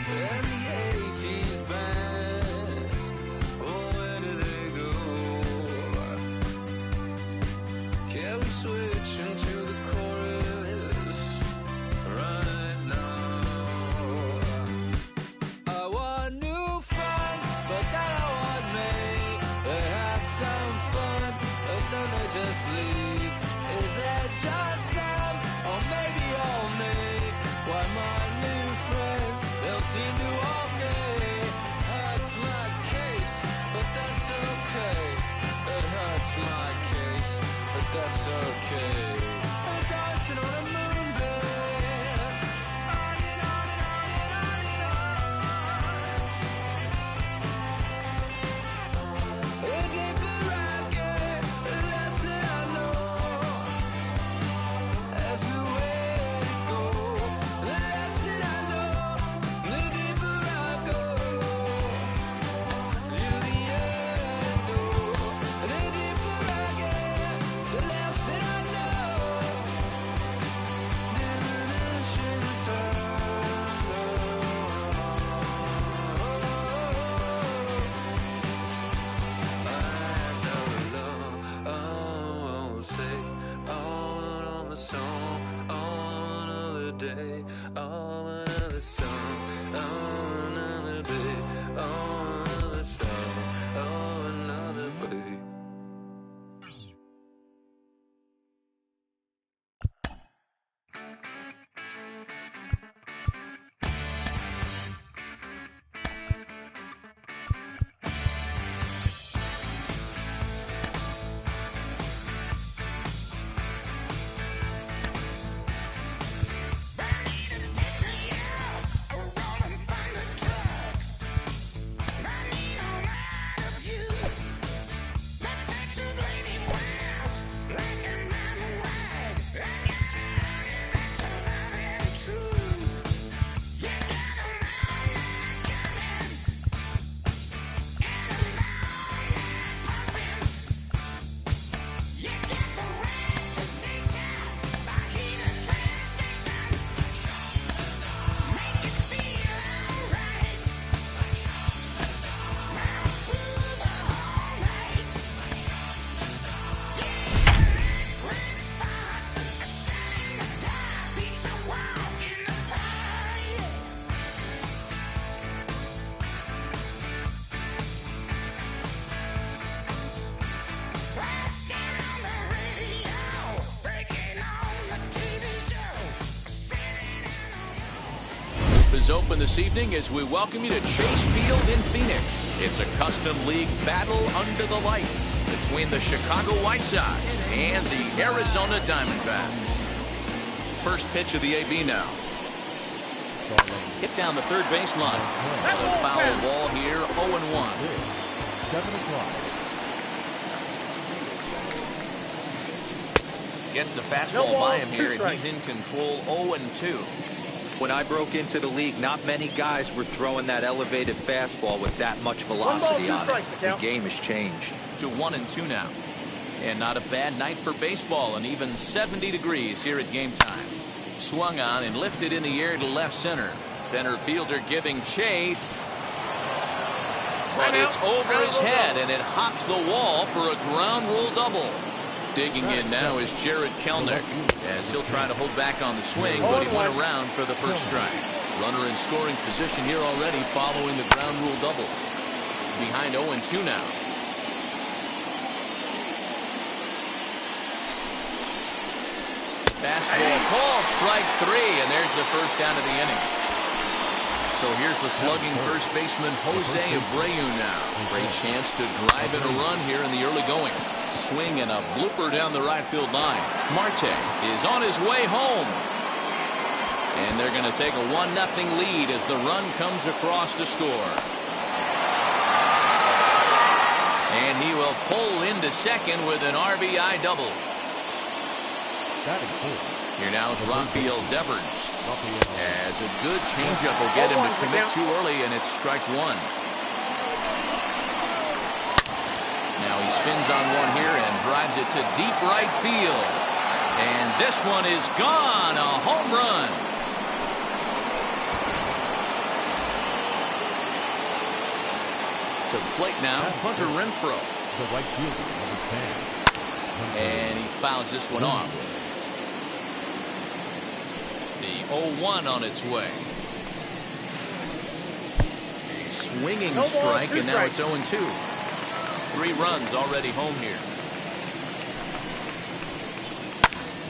And the 80s bands, oh, where do they go? Can we switch into the chorus right now? I want new friends, but then I want me. They have some fun, but then they just leave. Is it just them, or maybe all me? Why my new friends, they'll seem to all me. Hurts my case, but that's okay. It hurts my case, but that's okay. I'm dancing on a moonbeam. On and on and on and on and on. The deeper I get, the less that I know. As the way to go, the less that I know. The deeper I go, to the end, oh. The deeper I get, the less that I know. Diminishing day, oh, another song, oh, another day, oh, another song, oh, another day. Is open this evening as we welcome you to Chase Field in Phoenix. It's a custom league battle under the lights between the Chicago White Sox and the Arizona Diamondbacks. First pitch of the AB now. Hit down the third baseline. A foul ball here, 0-1. 7 o'clock. Gets the fastball by him here, and he's in control, 0-2. When I broke into the league, not many guys were throwing that elevated fastball with that much velocity on it. The game has changed. To 1-2 now. And not a bad night for baseball, and even 70 degrees here at game time. Swung on and lifted in the air to left center. Center fielder giving chase. But it's over his head, and it hops the wall for a ground rule double. Digging in now is Jared Kelnick, as he'll try to hold back on the swing, but he went around for the first strike. Runner in scoring position here already following the ground rule double. Behind 0-2 now. Fastball called strike three, and there's the first out of the inning. So here's the slugging first baseman Jose Abreu now. Great chance to drive in a run here in the early going. Swing and a blooper down the right field line. Marte is on his way home. And they're going to take a 1-0 lead as the run comes across to score. And he will pull into second with an RBI double. Here now is Rafael Devers. As a good changeup will get him to commit too early, and it's strike one. Now he spins on one here and drives it to deep right field. And this one is gone, a home run. To the plate now, Hunter Renfroe. The right fielder, number 10. And he fouls this one off. The 0-1 on its way. A swinging strike, and now it's 0-2. 3 runs already home here.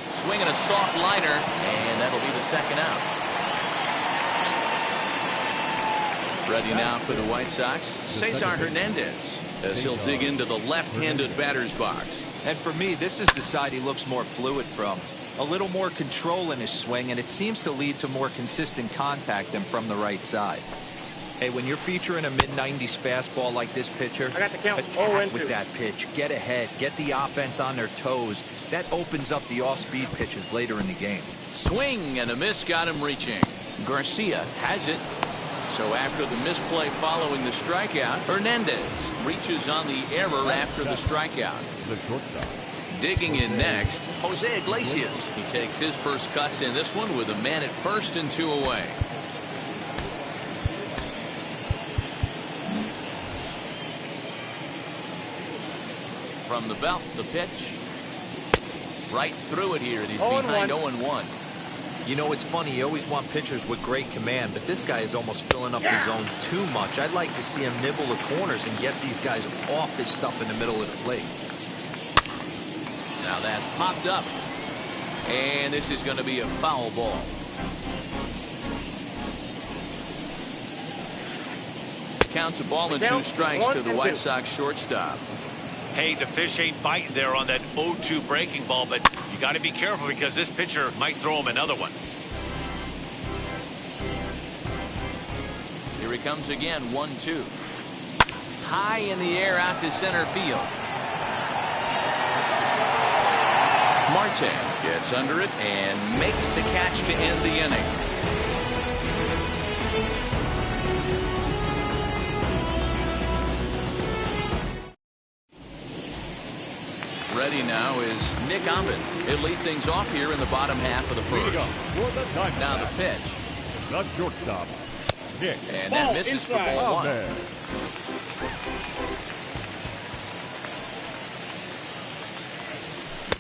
Swinging a soft liner, and that'll be the second out. Ready now for the White Sox, Cesar Hernandez, as he'll dig into the left-handed batter's box. And for me, this is the side he looks more fluid from. A little more control in his swing, and it seems to lead to more consistent contact than from the right side. Hey, when you're featuring a mid-90s fastball like this pitcher, attack with that pitch, get ahead, get the offense on their toes. That opens up the off-speed pitches later in the game. Swing and a miss got him reaching. Garcia has it. So after the misplay following the strikeout, Hernandez reaches on the error after the strikeout. The shortstop. Digging in next, Jose Iglesias. He takes his first cuts in this one with a man at first and 2 away. From the belt, the pitch. Right through it here, and he's behind 0-1. You know, it's funny, you always want pitchers with great command, but this guy is almost filling up the zone too much. I'd like to see him nibble the corners and get these guys off his stuff in the middle of the plate. Now that's popped up. And this is going to be a foul ball. Counts a ball and 2 strikes to the White Sox shortstop. Hey, the fish ain't biting there on that 0-2 breaking ball, but you got to be careful because this pitcher might throw him another one. Here he comes again, 1-2. High in the air out to center field. Marte gets under it and makes the catch to end the inning. Ready now is Nick Ahmed. He'll lead things off here in the bottom half of the first. Now the pitch. The shortstop, Nick. And that misses for ball 1.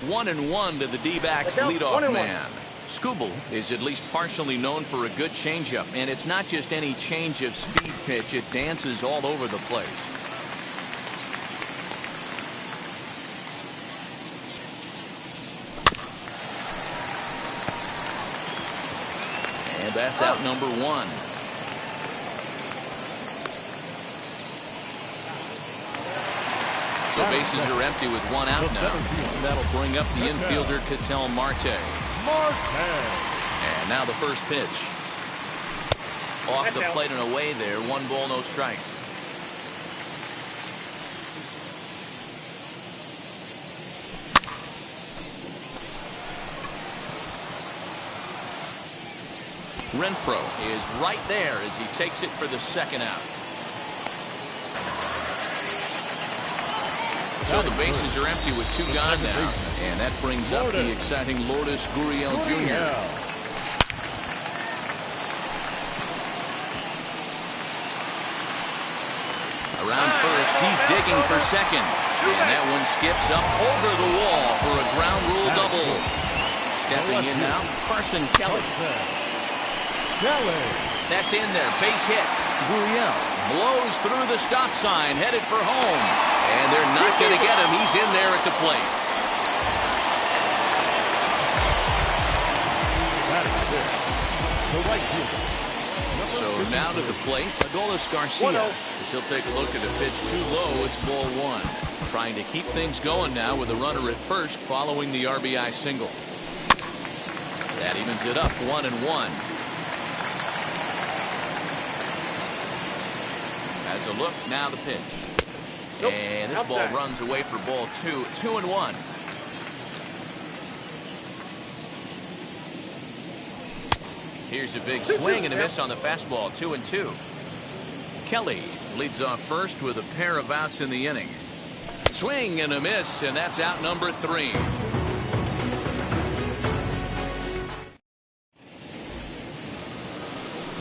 1-1 to the D-backs leadoff man. Skubal is at least partially known for a good changeup, and it's not just any change of speed pitch. It dances all over the place. And that's out number 1. So bases are empty with 1 out now. That'll bring up the infielder Ketel Marte. And now the first pitch. Off the plate and away there. 1 ball, no strikes. Renfroe is right there as he takes it for the second out. So the bases are empty with 2 gone now. And that brings up the exciting Lourdes Gurriel Jr. Around first, he's digging for second. And that one skips up over the wall for a ground rule double. Stepping in now, Carson Kelly. That's in there, base hit. Gurriel blows through the stop sign, headed for home. And they're not going to get him. He's in there at the plate. The right fielder. So now to the plate, Adolis Garcia. As he'll take a look at a pitch too low, it's ball one. Trying to keep things going now with a runner at first following the RBI single. That evens it up 1-1. As a look, now the pitch. And this ball runs away for ball two. 2-1. Here's a big swing and a miss on the fastball. 2-2. Kelly leads off first with a pair of outs in the inning. Swing and a miss, and that's out number 3.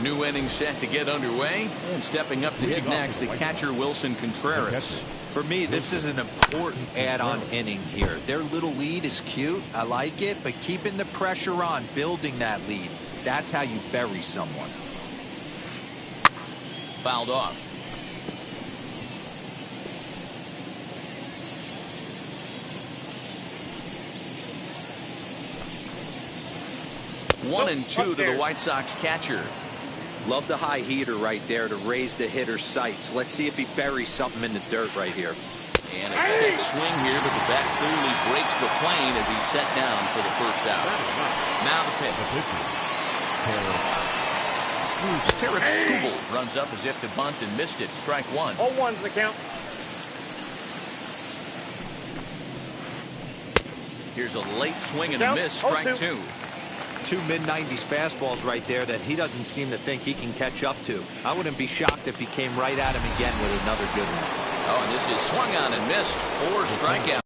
New inning set to get underway, and stepping up to hit next, the catcher Wilson Contreras. For me, this is an important add-on inning here. Their little lead is cute. I like it, but keeping the pressure on, building that lead, that's how you bury someone. Fouled off. One and two to the White Sox catcher. Love the high heater right there to raise the hitter's sights. Let's see if he buries something in the dirt right here. And a check swing here, but the bat clearly breaks the plane as he's set down for the first out. Now the pitch. Tarek Skubal runs up as if to bunt and missed it. Strike one. 0-1's the count. Here's a late swing and a miss. Strike two. Two mid-90s fastballs right there that he doesn't seem to think he can catch up to. I wouldn't be shocked if he came right at him again with another good one. Oh, and this is swung on and missed. 4 strikeouts.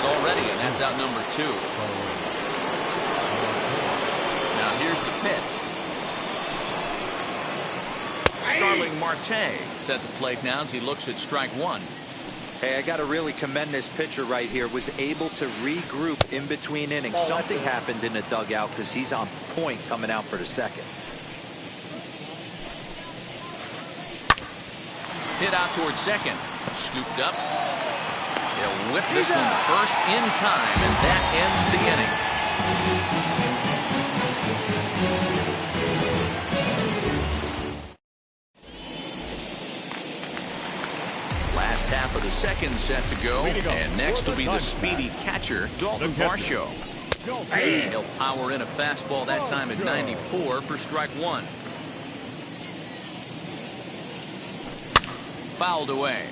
Already, and that's out number 2. Now here's the pitch. Starling Marte is at the plate now as he looks at strike one. Hey, I got to really commend this pitcher right here. Was able to regroup in between innings. Something happened in the dugout because he's on point coming out for the second. Hit out towards second. Scooped up. He'll whip this one to first in time, and that ends the inning. Last half of the second set to go, and next will be the speedy catcher, Dalton Varsho. And he'll power in a fastball that time at 94 for strike one. Fouled away.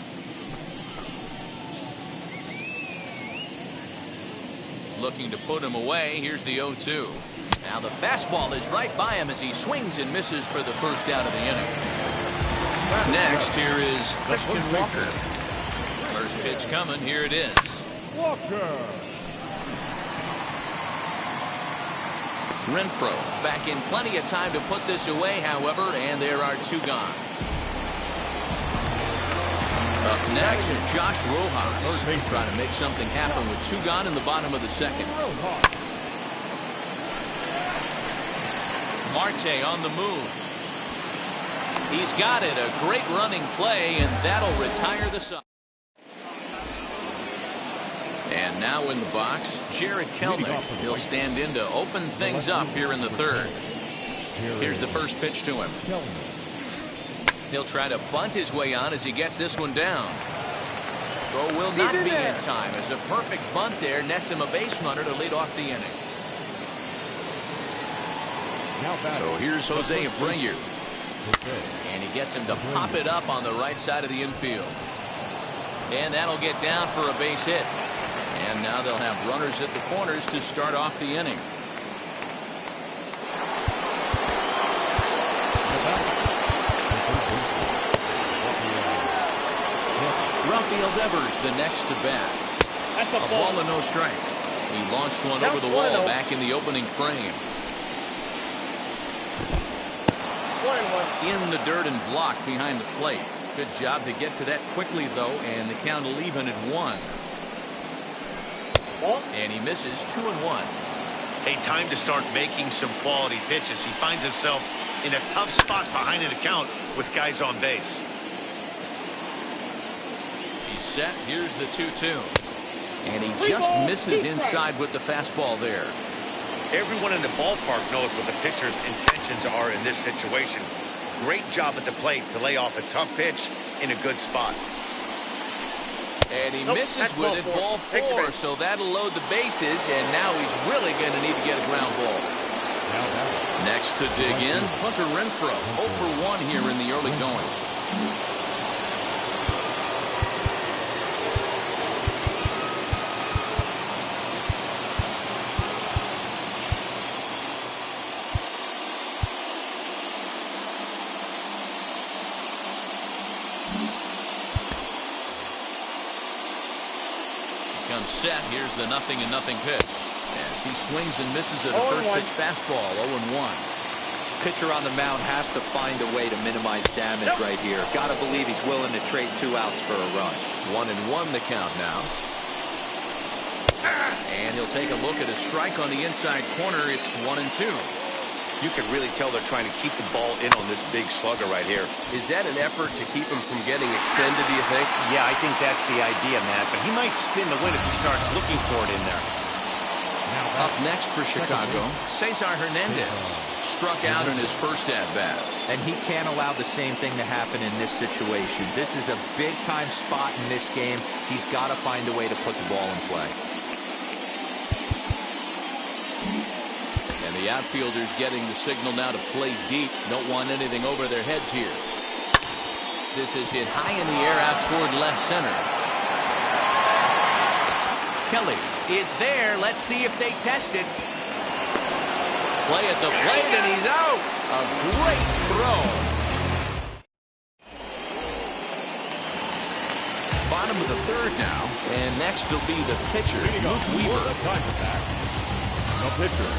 Looking to put him away. Here's the 0-2. Now the fastball is right by him as he swings and misses for the first out of the inning. Next, here is Christian Walker. First pitch coming. Here it is. Walker. Renfroe's back in plenty of time to put this away, however, and there are 2 gone. Up next is Josh Rojas. Trying to make something happen with 2 gone in the bottom of the second. Marte on the move. He's got it. A great running play, and that'll retire the side. And now in the box, Jared Kelnick. He'll stand in to open things up here in the third. Here's the first pitch to him. He'll try to bunt his way on as he gets this one down. Throw will not be in time as a perfect bunt there nets him a base runner to lead off the inning. So here's Jose Abreu. And he gets him to pop it up on the right side of the infield. And that'll get down for a base hit. And now they'll have runners at the corners to start off the inning. Devers the next to bat. That's A ball and no strikes. He launched one over the wall back in the opening frame. 1-1. In the dirt and blocked behind the plate. Good job to get to that quickly, though, and the count will even at 1. Ball. And he misses 2-1. Hey, time to start making some quality pitches. He finds himself in a tough spot behind an account with guys on base. He's set. Here's the 2-2. And he just misses inside with the fastball there. Everyone in the ballpark knows what the pitcher's intentions are in this situation. Great job at the plate to lay off a tough pitch in a good spot. And he Nope, misses that's with it, ball Take the 4, base. so that'll load the bases, and now he's really going to need to get a ground ball. Next to dig in, Hunter Renfroe, 0 for 1 here in the early going. Comes set. Here's the 0-0 pitch. As he swings and misses at a first pitch fastball, 0-1. Pitcher on the mound has to find a way to minimize damage right here. Got to believe he's willing to trade 2 outs for a run. 1-1 the count now. And he'll take a look at a strike on the inside corner. It's 1-2. You can really tell they're trying to keep the ball in on this big slugger right here. Is that an effort to keep him from getting extended, do you think? Yeah, I think that's the idea, Matt. But he might spin the win if he starts looking for it in there. Up next for Chicago, Cesar Hernandez. Struck out in his first at-bat. And he can't allow the same thing to happen in this situation. This is a big-time spot in this game. He's got to find a way to put the ball in play. And the outfielders getting the signal now to play deep. Don't want anything over their heads here. This is hit high in the air out toward left center. Kelly is there. Let's see if they test it. Play at the plate, and he's out. A great throw. Bottom of the third now, and next will be the pitcher, Luke Weaver. The pitcher.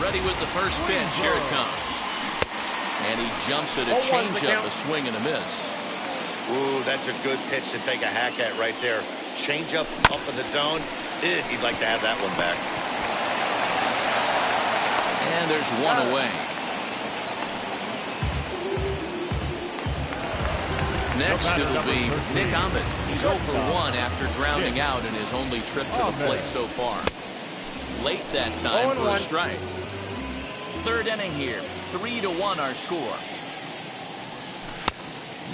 Ready with the first pitch. Here it comes. And he jumps at a changeup, a swing and a miss. Ooh, that's a good pitch to take a hack at right there. Changeup up in the zone. He'd like to have that one back. And there's one away. Next it'll be Nick Ahmed. He's 0 for 1 after grounding out in his only trip to the plate so far. Late that time for a strike. Third inning here. 3-1 our score.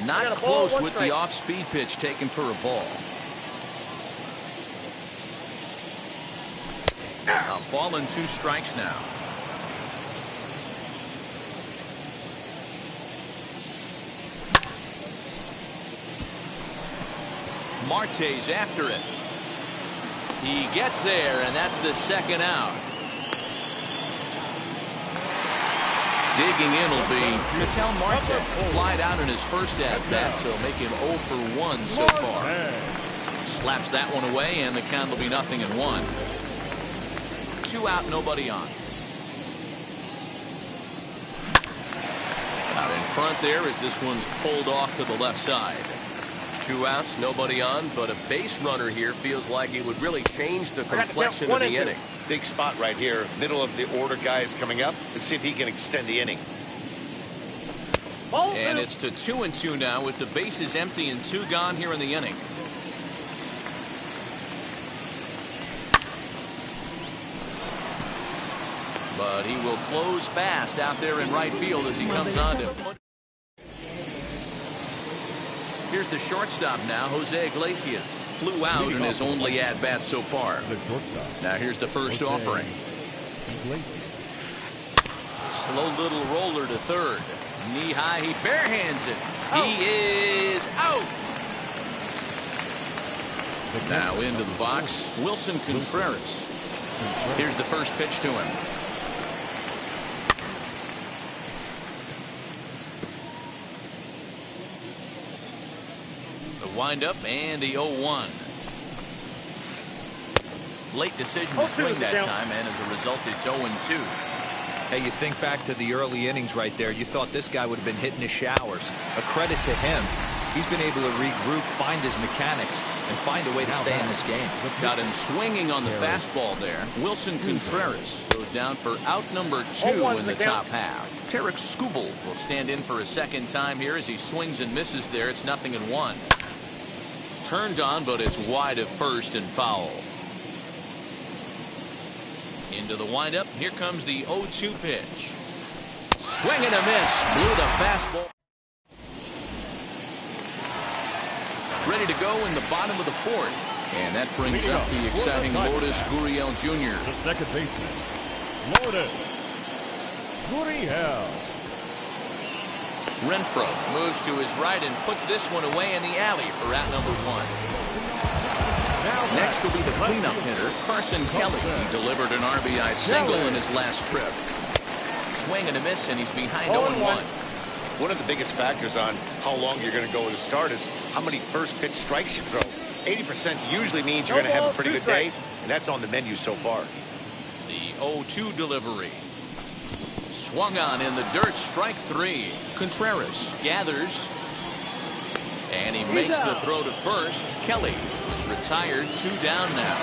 Not close with the off-speed pitch taken for a ball. A ball and 2 strikes now. Marte's after it. He gets there, and that's the second out. Digging in will be Ketel Marte. Flied out in his first at-bat, so make him 0 for 1 so far. Slaps that one away, and the count will be 0-1. 2 out, nobody on. Out in front there as this one's pulled off to the left side. 2 outs, nobody on, but a base runner here feels like it would really change the complexion of the inning. Big spot right here. Middle of the order guy is coming up. Let's see if he can extend the inning. And it's to 2-2 now with the bases empty and 2 gone here in the inning. But he will close fast out there in right field as he comes on to. Here's the shortstop now, Jose Iglesias. Flew out in his only at-bat so far. Now here's the first offering. Slow little roller to third. Knee high, he barehands it. He is out. Now into the box, Wilson Contreras. Here's the first pitch to him. The windup and the 0-1. Late decision to swing that time, and as a result, it's 0-2. Hey, you think back to the early innings right there. You thought this guy would have been hitting his showers. A credit to him. He's been able to regroup, find his mechanics, and find a way to stay in this game. Got him swinging on the fastball there. Wilson Contreras goes down for out number 2 in the top half. Tarek Skubal will stand in for a second time here as he swings and misses there. It's 0-1. Turned on, but it's wide of first and foul. Into the windup. Here comes the 0-2 pitch. Swing and a miss. Blew the fastball. Ready to go in the bottom of the 4th. And that brings up the exciting Lourdes Gurriel Jr. The second baseman, Lourdes Gurriel. Renfroe moves to his right and puts this one away in the alley for out number 1. Next will be the cleanup hitter, Carson Kelly. He delivered an RBI single in his last trip. Swing and a miss, and he's behind 0-1. One of the biggest factors on how long you're going to go with a start is how many first pitch strikes you throw. 80% usually means you're going to have a pretty good day, and that's on the menu so far. The 0-2 delivery. Swung on in the dirt, strike 3. Contreras gathers. And he makes the throw to first. Kelly is retired, 2 down now.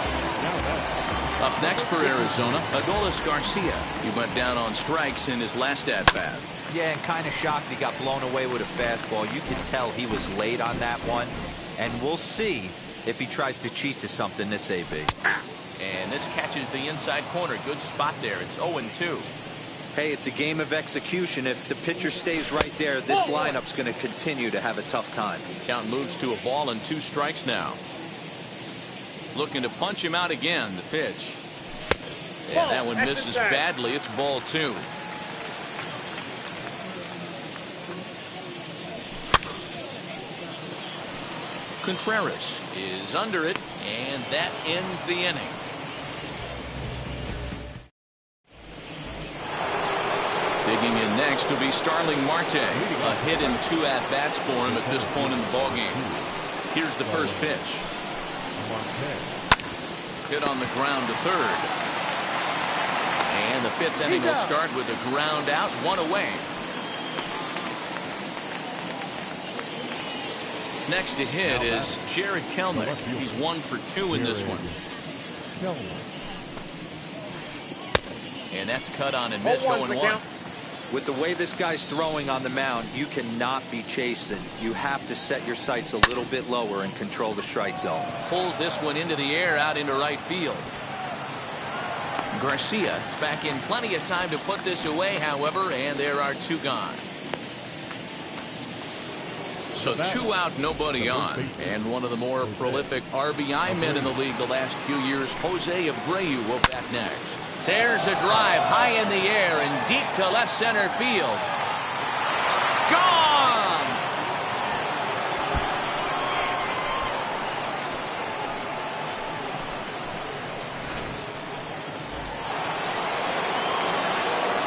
Up next for Arizona, Adolis Garcia. He went down on strikes in his last at-bat. Yeah, and kind of shocked he got blown away with a fastball. You can tell he was late on that one. And we'll see if he tries to cheat to something this AB. And this catches the inside corner. Good spot there. It's 0-2. Hey, it's a game of execution. If the pitcher stays right there, this lineup's going to continue to have a tough time. Count moves to a ball and 2 strikes now. Looking to punch him out again. The pitch. And that one misses badly. It's ball 2. Contreras is under it, and that ends the inning. Digging in next will be Starling Marte. A hit in 2 at-bats for him at this point in the ballgame. Here's the first pitch. Hit on the ground to third. And the 5th inning will start with a ground out, 1 away. Next to hit is Jared Kelnick. He's 1 for 2 in this one. And that's cut on and missed 0-1. With the way this guy's throwing on the mound, you cannot be chasing. You have to set your sights a little bit lower and control the strike zone. Pulls this one into the air out into right field. Garcia is back in plenty of time to put this away, however, and there are 2 gone. So 2 out, nobody on. And one of the more prolific RBI men in the league the last few years, Jose Abreu, will bat next. There's a drive high in the air and deep to left center field. Gone!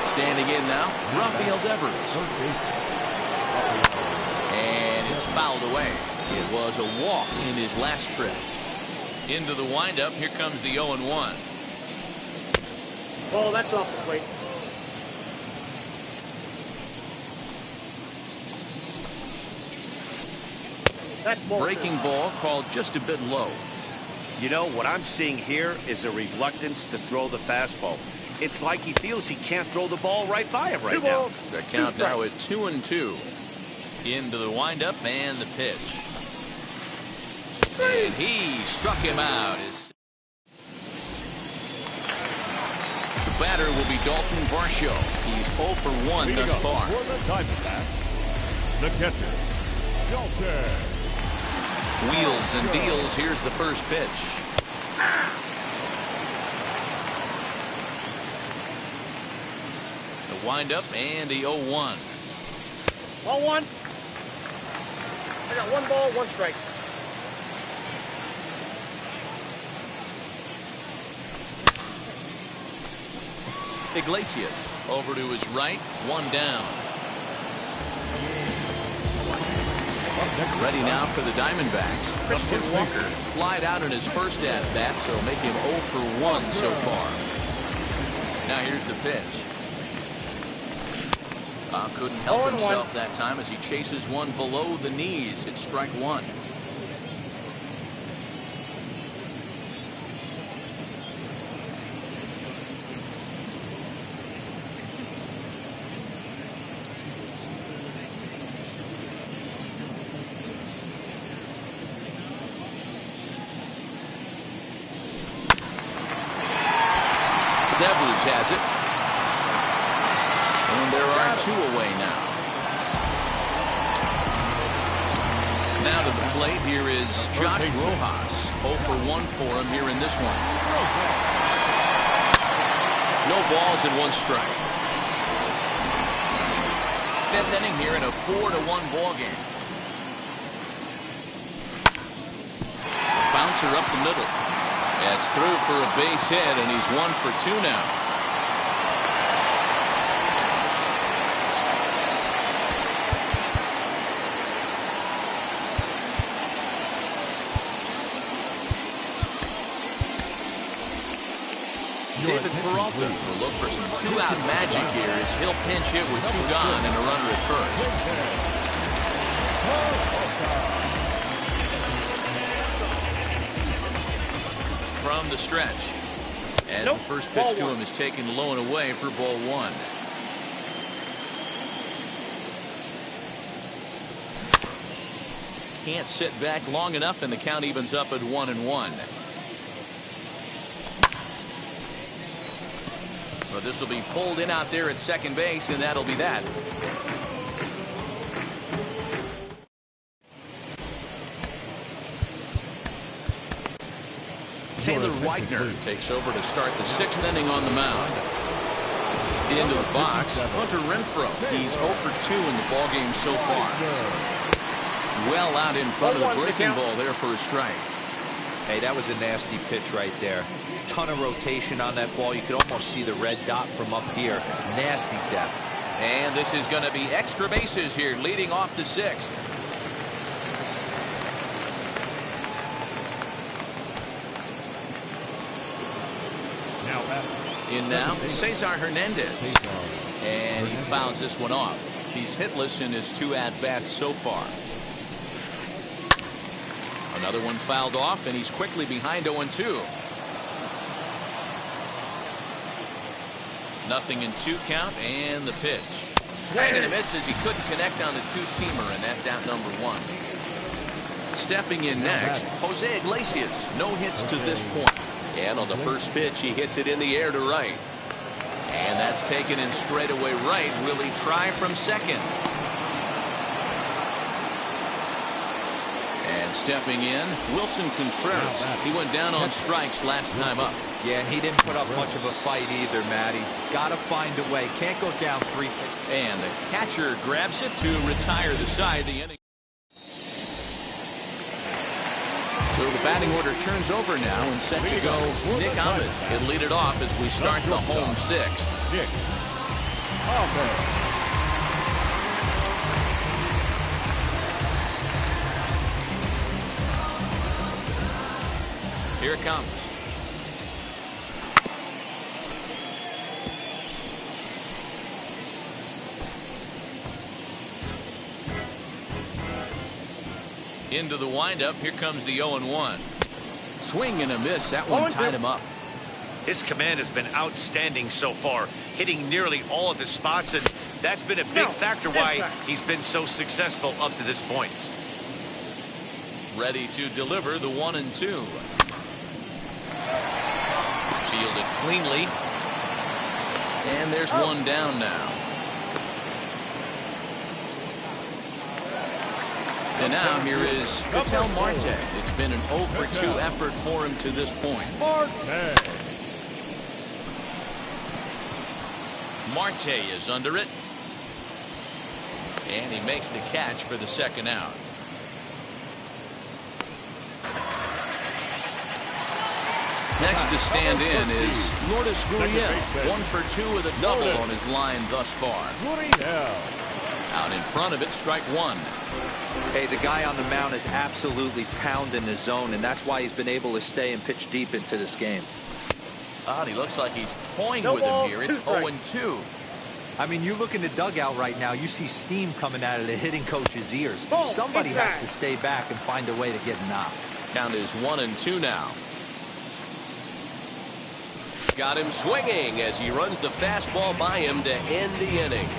Standing in now, Rafael Devers. And it's fouled away. It was a walk in his last trip. Into the windup, here comes the 0-1. Oh, that's off the plate. That's breaking ball called just a bit low. You know, what I'm seeing here is a reluctance to throw the fastball. It's like he feels he can't throw the ball right by him right now. The count now at 2-2. Into the windup and the pitch. And he struck him out. The batter will be Dalton Varsho. He's 0 for 1 thus far. For the Diamondbacks, the catcher, Dalton. Wheels and deals. Here's the first pitch. The windup and the 0-1. 0-1. I got 1 ball, 1 strike. Iglesias over to his right, 1 down. Ready now for the Diamondbacks. Christian Walker flied out in his first at-bat, so make him 0 for 1 so far. Now here's the pitch. Couldn't help himself that time as he chases one below the knees. It's strike one. Devers has it. And there are two away now. Now to the plate, here is Josh Rojas. 0 for 1 for him here in this one. No balls and 1 strike. Fifth inning here in a 4-1 ball game. Bouncer up the middle. That's through for a base hit, and he's 1 for 2 now. David Peralta will look for some 2-out magic here as he'll pinch hit with 2 gone and a runner at first. From the stretch, as the first pitch to him is taken low and away for ball 1. Can't sit back long enough, and the count evens up at 1-1. But this will be pulled in out there at second base, and that'll be that. Taylor Widener takes over to start the 6th inning on the mound. Into the box, Hunter Renfroe. He's 0 for 2 in the ballgame so far. Well out in front of the breaking ball there for a strike. Hey, that was a nasty pitch right there. Ton of rotation on that ball. You could almost see the red dot from up here. Nasty depth. And this is going to be extra bases here, leading off the 6th. In now, Cesar Hernandez. And he fouls this one off. He's hitless in his 2 at-bats so far. Another one fouled off, and he's quickly behind 0-2. Nothing in 2 count, and the pitch. Swing and a miss as he couldn't connect on the 2-seamer, and that's out number 1. Stepping in next, Jose Iglesias. No hits to this point. And on the first pitch, he hits it in the air to right. And that's taken in straightaway right. Will he try from second? And stepping in, Wilson Contreras. He went down on strikes last time up. Yeah, and he didn't put up much of a fight either, Matty. Gotta find a way. Can't go down 3. And the catcher grabs it to retire the side. The inning. So the batting order turns over now, and set to go Nick Ahmed. He'll lead it off as we start the home 6th. Nick Ahmed. Here it comes. Into the windup. Here comes the 0-1. Swing and a miss. That one tied him up. His command has been outstanding so far, hitting nearly all of his spots, and that's been a big factor why he's been so successful up to this point. Ready to deliver the 1-2. Fielded cleanly. And there's one down now. And now here is Vital Marte. It's been an 0 for 2 effort for him to this point. Marte is under it. And he makes the catch for the 2nd out. Next to stand in is Lourdes Gurriel. 1 for 2 with a double on his line thus far. Out in front of it, strike one. Hey, the guy on the mound is absolutely pounding the zone, and that's why he's been able to stay and pitch deep into this game. Oh, he looks like he's toying with him here. It's 0-2. I mean, you look in the dugout right now, you see steam coming out of the hitting coach's ears. Somebody has to stay back and find a way to get knocked. Count is 1-2 now. Got him swinging as he runs the fastball by him to end the inning.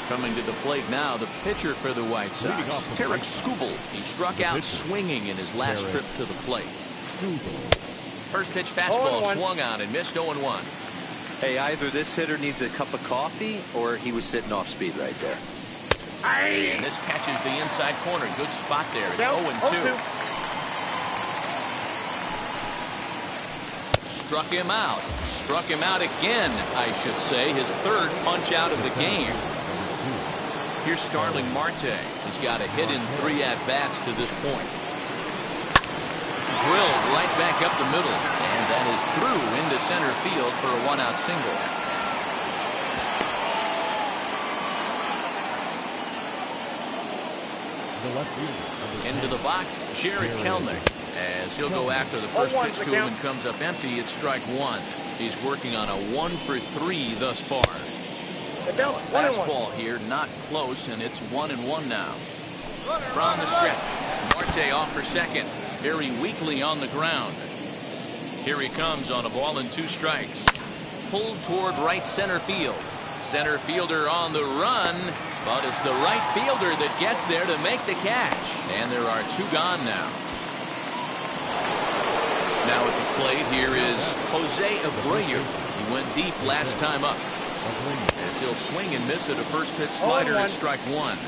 Coming to the plate now, the pitcher for the White Sox, Tarek Skubal. He struck out swinging in his last trip to the plate. First pitch fastball swung on and missed 0-1. Hey, either this hitter needs a cup of coffee or he was sitting off speed right there. And this catches the inside corner. Good spot there. It's 0-2. Struck him out. Struck him out again, I should say. His third punch out of the game. Here's Starling Marte. He's got a hit in 3 at-bats to this point. Drilled right back up the middle. And that is through into center field for a 1-out single. Into the box, Jared Kelnick. As he'll go after the first pitch to him and comes up empty, it's strike one. He's working on a 1-for-3 thus far. Fastball here, not close, and it's 1-1 now. From the stretch, Marte off for second. Very weakly on the ground. Here he comes on a ball and 2 strikes. Pulled toward right center field. Center fielder on the run, but it's the right fielder that gets there to make the catch. And there are 2 gone now. Now at the plate, here is Jose Abreu. He went deep last time up. As he'll swing and miss at a first pitch slider at strike one.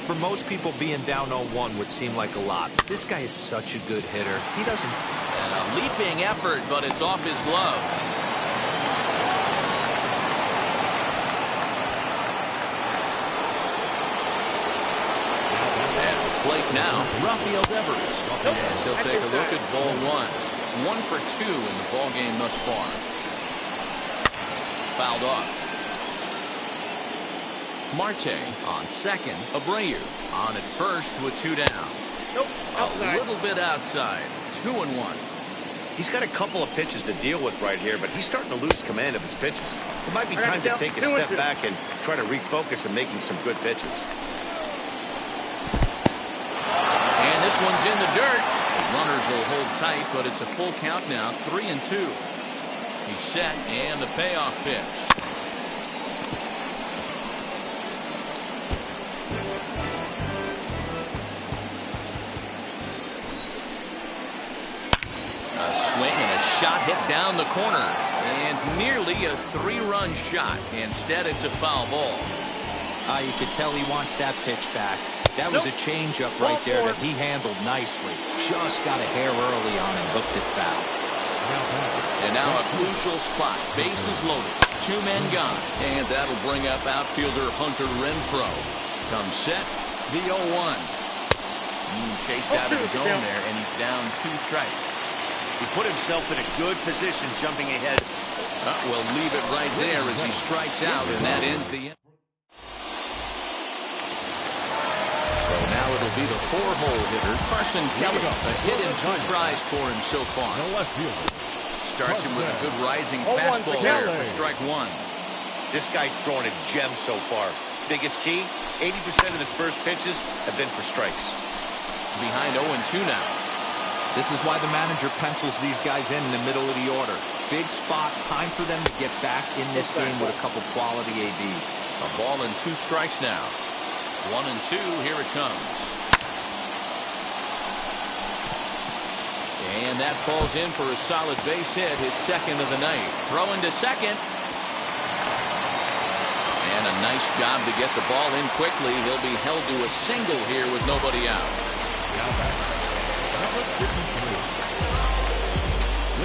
For most people, being down 0-1 would seem like a lot. But this guy is such a good hitter. He doesn't... And a leaping effort, but it's off his glove. At the plate now, Rafael Devers. As he'll take a look at ball one. 1 for 2 in the ball game thus far. Fouled off. Marte on second. Abreu on at first with 2 down. A little bit outside. 2-1. He's got a couple of pitches to deal with right here, but he's starting to lose command of his pitches. It might be time to take a step back and try to refocus on making some good pitches. And this one's in the dirt. Runners will hold tight, but it's a full count now. 3-2. He's set, and the payoff pitch. A swing and a shot hit down the corner. And nearly a 3-run shot. Instead, it's a foul ball. You could tell he wants that pitch back. That was a changeup right there that he handled nicely. Just got a hair early on and hooked it foul. And now a crucial spot. Bases loaded. 2 men gone. And that'll bring up outfielder Hunter Renfroe. Comes set. The 0-1. Chased out of his own there, and he's down 2 strikes. He put himself in a good position jumping ahead. We'll leave it right there as he strikes out, and that ends the inning. So now it'll be the 4-hole hitter, Carson Kelly. A hit in 2 tries for him so far. Starts him with a good rising fastball there for strike one. This guy's throwing a gem so far. Biggest key, 80% of his first pitches have been for strikes. Behind 0-2 now. This is why the manager pencils these guys in the middle of the order. Big spot, time for them to get back in this game with a couple quality ABs. A ball and 2 strikes now. 1-2, here it comes. And that falls in for a solid base hit, his second of the night. Throwing to second. And a nice job to get the ball in quickly. He'll be held to a single here with nobody out.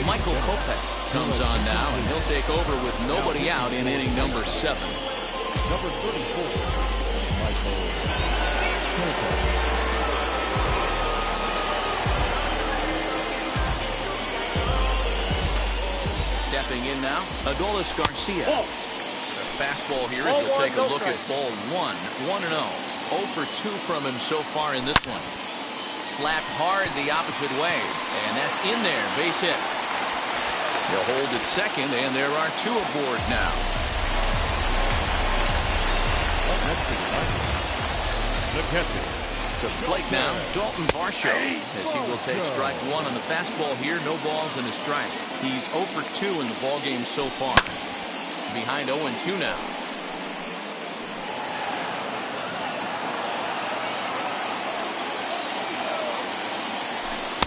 Michael Kopech comes on now, and he'll take over with nobody out in inning number 7. Number 34, Michael Kopech. Stepping in now, Adolis Garcia. The fastball here as we'll take a look at ball 1. 1-0. 0 for 2 from him so far in this one. Slapped hard the opposite way, and that's in there. Base hit. He'll hold at second, and there are 2 aboard now. The catcher. To the plate now, Dalton Varsho, as he will take strike 1 on the fastball here. No balls and a strike. He's 0 for 2 in the ballgame so far. Behind 0-2 now.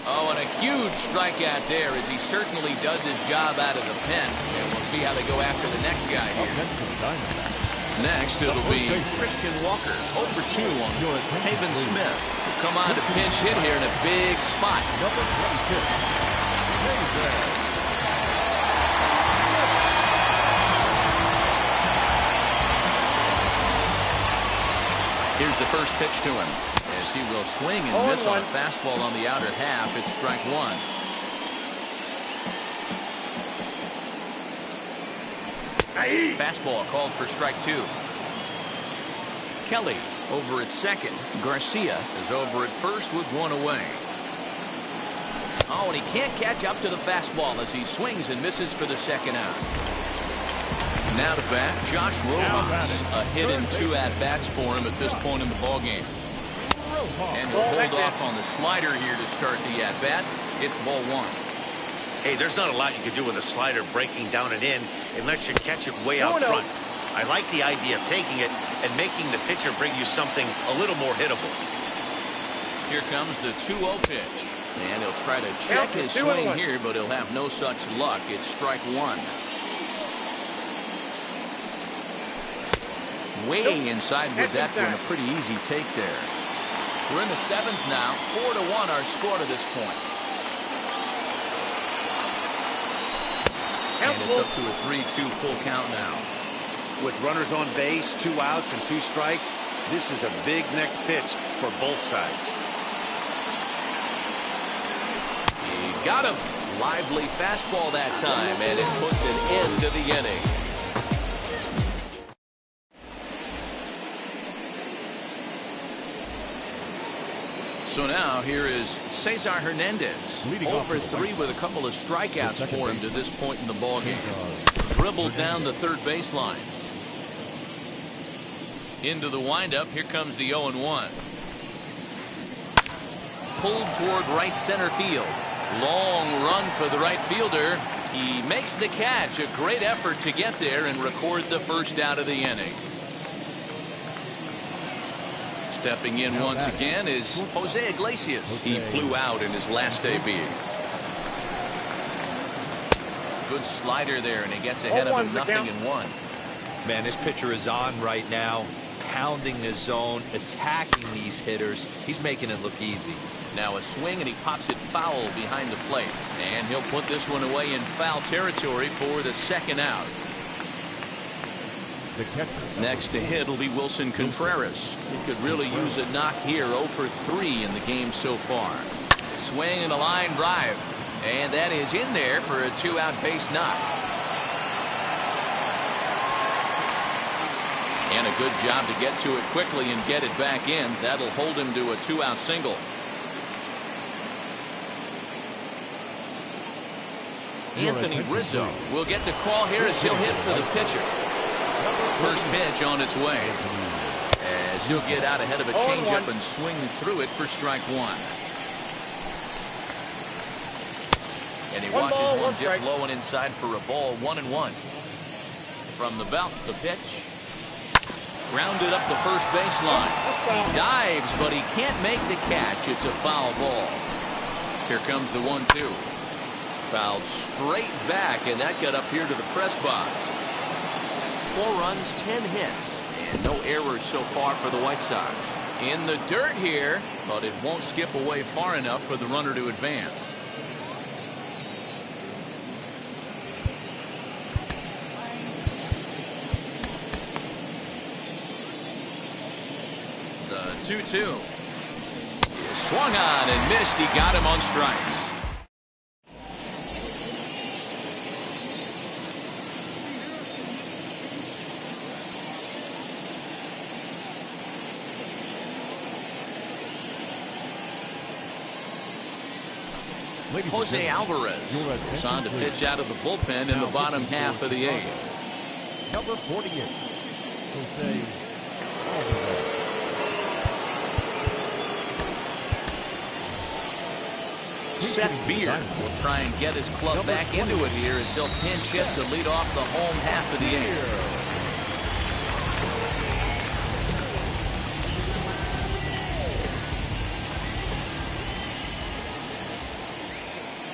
Oh, and a huge strikeout there as he certainly does his job out of the pen. And we'll see how they go after the next guy here. Next, it'll be Christian Walker, 0 for 2 on Haven Smith. He'll come on to pinch hit here in a big spot. Number 26. Here's the first pitch to him as he will swing and miss on a fastball on the outer half. It's strike 1. Fastball called for strike 2. Kelly over at second. Garcia is over at first with 1 away. Oh, and he can't catch up to the fastball as he swings and misses for the second out. Now to bat, Josh Rojas. A hit and 2 at-bats for him at this point in the ballgame. And he'll hold off on the slider here to start the at-bat. It's ball 1. Hey, there's not a lot you can do with a slider breaking down and in unless you catch it way out front. I like the idea of taking it and making the pitcher bring you something a little more hittable. Here comes the 2-0 pitch. And he'll try to check his swing here, but he'll have no such luck. It's strike 1. Way inside with that one. A pretty easy take there. We're in the 7th now. 4-1 our score to this point. And it's up to a 3-2 full count now. With runners on base, 2 outs and 2 strikes, this is a big next pitch for both sides. He got him. Lively fastball that time, and it puts an end to the inning. So now here is Cesar Hernandez, 0 for 3 with a couple of strikeouts for him to this point in the ballgame. Dribbled down the third baseline. Into the windup. Here comes the 0-1. Pulled toward right center field. Long run for the right fielder. He makes the catch. A great effort to get there and record the first out of the inning. Stepping in once again is Jose Iglesias. He flew out in his last AB. Good slider there, and he gets ahead of him 0-1. Man, this pitcher is on right now, pounding the zone, attacking these hitters. He's making it look easy. Now a swing, and he pops it foul behind the plate. And he'll put this one away in foul territory for the second out. Next to hit will be Wilson Contreras. He could really use a knock here. 0 for 3 in the game so far. Swing and a line drive. And that is in there for a 2-out base knock. And a good job to get to it quickly and get it back in. That'll hold him to a 2-out single. Anthony Rizzo will get the call here as he'll hit for the pitcher. First pitch on its way as he'll get out ahead of a changeup and swing through it for strike 1. And he watches one dip low and inside for a ball. 1-1. From the belt, the pitch. Grounded up the first baseline. He dives, but he can't make the catch. It's a foul ball. Here comes the 1-2. Fouled straight back, and that got up here to the press box. 4 runs, 10 hits, and no errors so far for the White Sox. In the dirt here, but it won't skip away far enough for the runner to advance. The 2-2. He swung on and missed. He got him on strikes. Jose Alvarez is on to pitch out of the bullpen in the bottom half of the eighth. Number 48, Jose Alvarez. Seth Beard will try and get his club back into it here as he'll pinch hit to lead off the home half of the eighth.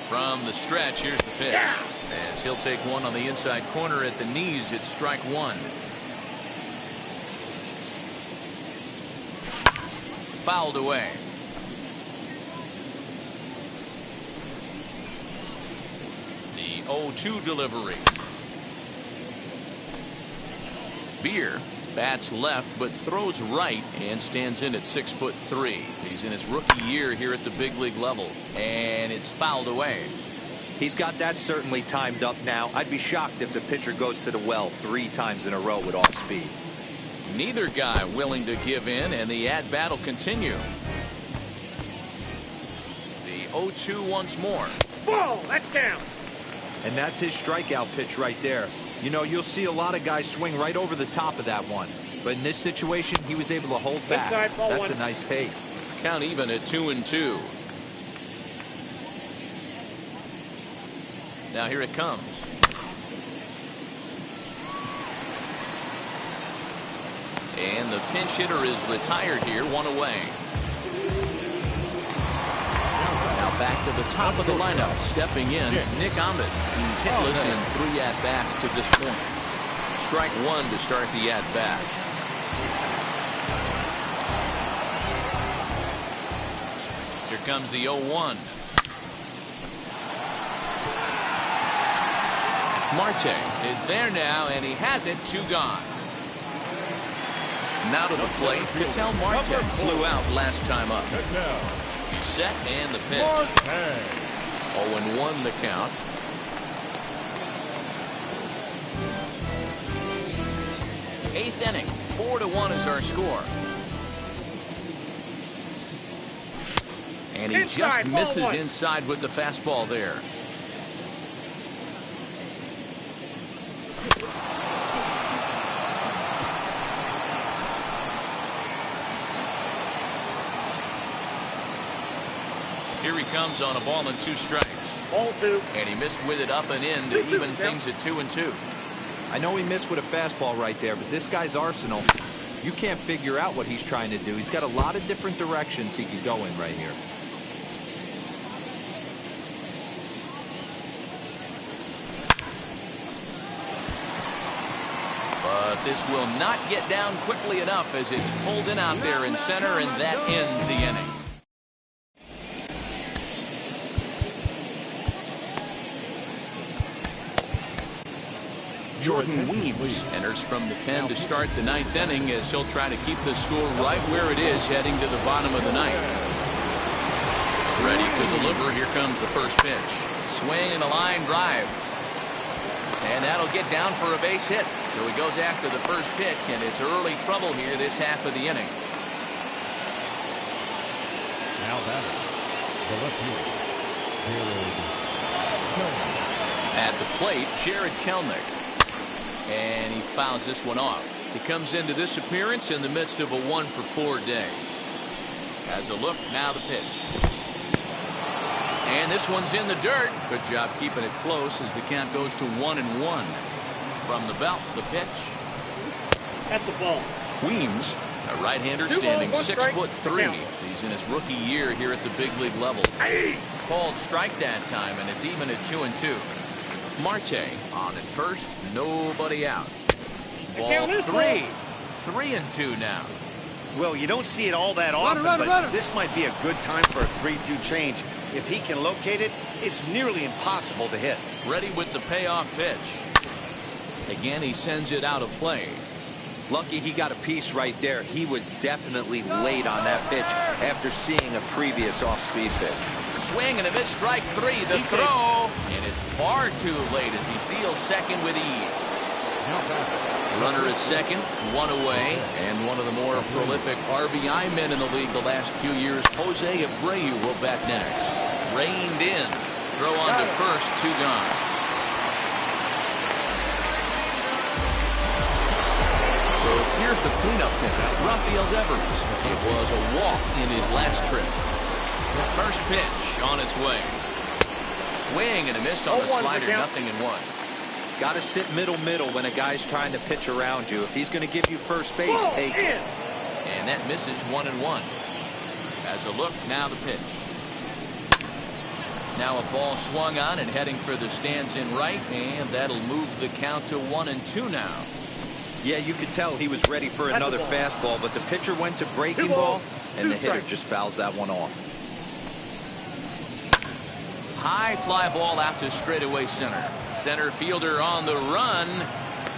From the stretch, here's the pitch. As he'll take one on the inside corner at the knees, it's strike one. Fouled away. The 0-2 delivery. Beer bats left but throws right and stands in at 6'3". He's in his rookie year here at the big league level, and it's fouled away. He's got that certainly timed up now. I'd be shocked if the pitcher goes to the well 3 times in a row with off speed. Neither guy willing to give in, and the at-bat will continue. The 0-2 once more. Ball, that's down. And that's his strikeout pitch right there. You know, you'll see a lot of guys swing right over the top of that one. But in this situation, he was able to hold back. That's a nice take. Count even at 2-2. Now here it comes. And the pinch hitter is retired here, one away. Now back to the top of the lineup, stepping in, Nick Ahmed. He's hitless in 3 at-bats to this point. Strike one to start the at-bat. Here comes the 0-1. Marte is there now, and he has it, 2 gone. Now to the plate, Ketel Marte flew out last time up. He's set, and the pitch. 0-1 the count. Eighth inning, 4-1 is our score. And he just misses inside with the fastball there. Here he comes on a ball and 2 strikes. Ball 2. And he missed with it up and in to even things at 2-2. I know he missed with a fastball right there, but this guy's arsenal, you can't figure out what he's trying to do. He's got a lot of different directions he could go in right here. But this will not get down quickly enough as it's pulled in out there in center, and that ends the inning. Jordan Weems enters from the pen to start the 9th inning as he'll try to keep the score right where it is heading to the bottom of the 9th. Ready to deliver. Here comes the first pitch. Swing and a line drive. And that'll get down for a base hit. So he goes after the first pitch, and it's early trouble here this half of the inning. Now batter, the left fielder, Jared Kelnick. At the plate, Jared Kelnick. And he fouls this one off. He comes into this appearance in the midst of a 1-for-4 day. Has a look, now the pitch. And this one's in the dirt. Good job keeping it close as the count goes to 1-1. From the belt, the pitch. That's a ball. Weems, a right-hander standing 6'3". He's in his rookie year here at the big league level. Called strike that time, and it's even at 2-2. Marte on at first, nobody out. Ball 3. 3-2 now. Well, you don't see it all that often, but this might be a good time for a 3-2 change. If he can locate it, it's nearly impossible to hit. Ready with the payoff pitch. Again, he sends it out of play. Lucky he got a piece right there. He was definitely late on that pitch after seeing a previous off-speed pitch. Swing and a miss, strike 3. The throw, and it's far too late as he steals second with ease. Runner at second, 1 away, and one of the more prolific RBI men in the league the last few years, Jose Abreu, will bat next. Reined in. Throw on to first, 2 gone. So here's the cleanup hitter, Rafael Devers. It was a walk in his last trip. First pitch on its way. Swing and a miss on the slider, 0-1. Got to sit middle when a guy's trying to pitch around you. If he's going to give you first base, take it. And that misses, 1-1. As a look, now the pitch. Now a ball swung on and heading for the stands in right, and that'll move the count to 1-2 now. Yeah, you could tell he was ready for another fastball, but the pitcher went to breaking ball, and the hitter just fouls that one off. High fly ball out to straightaway center. Center fielder on the run.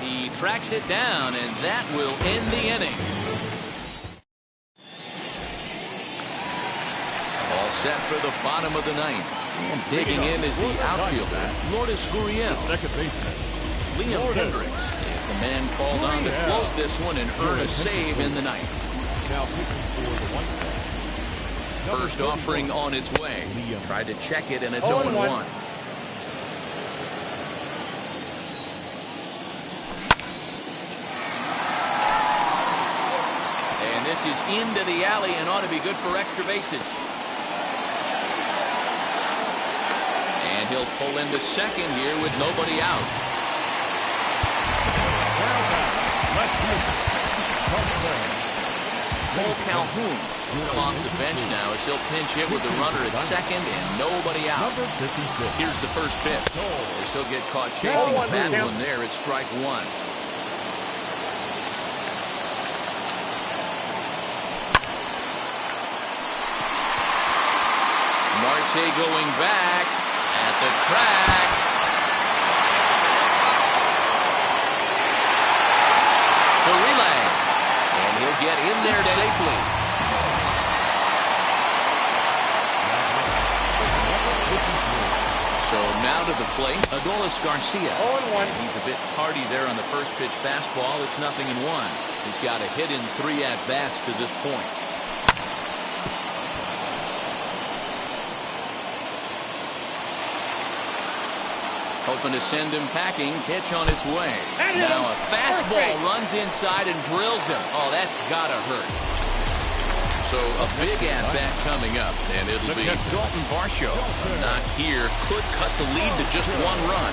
He tracks it down, and that will end the inning. All set for the bottom of the ninth. And digging in is the outfielder, Lourdes Gurriel. Second baseman, Liam Hendricks. The man called on to close this one and earn a save in the ninth. now pitching for the White Sox. First offering on its way. Tried to check it, and it's 0-1. And this is into the alley and ought to be good for extra bases. And he'll pull into second here with nobody out. Cole Calhoun off the bench now as he'll pinch hit with the runner at second and nobody out. Here's the first pitch. As he'll get caught chasing that one there. It's strike one. Marte going back at the track. The relay. And he'll get in there safely. So now to the plate, Adolis Garcia. And he's a bit tardy there on the first pitch fastball. It's 0-1. He's got a hit in 3 at-bats to this point. Hoping to send him packing. Pitch on its way. Now a fastball runs inside and drills him. Oh, that's gotta hurt. So a big at-bat coming up, and it'll be Dalton Varsho. A knock here could cut the lead to just 1 run.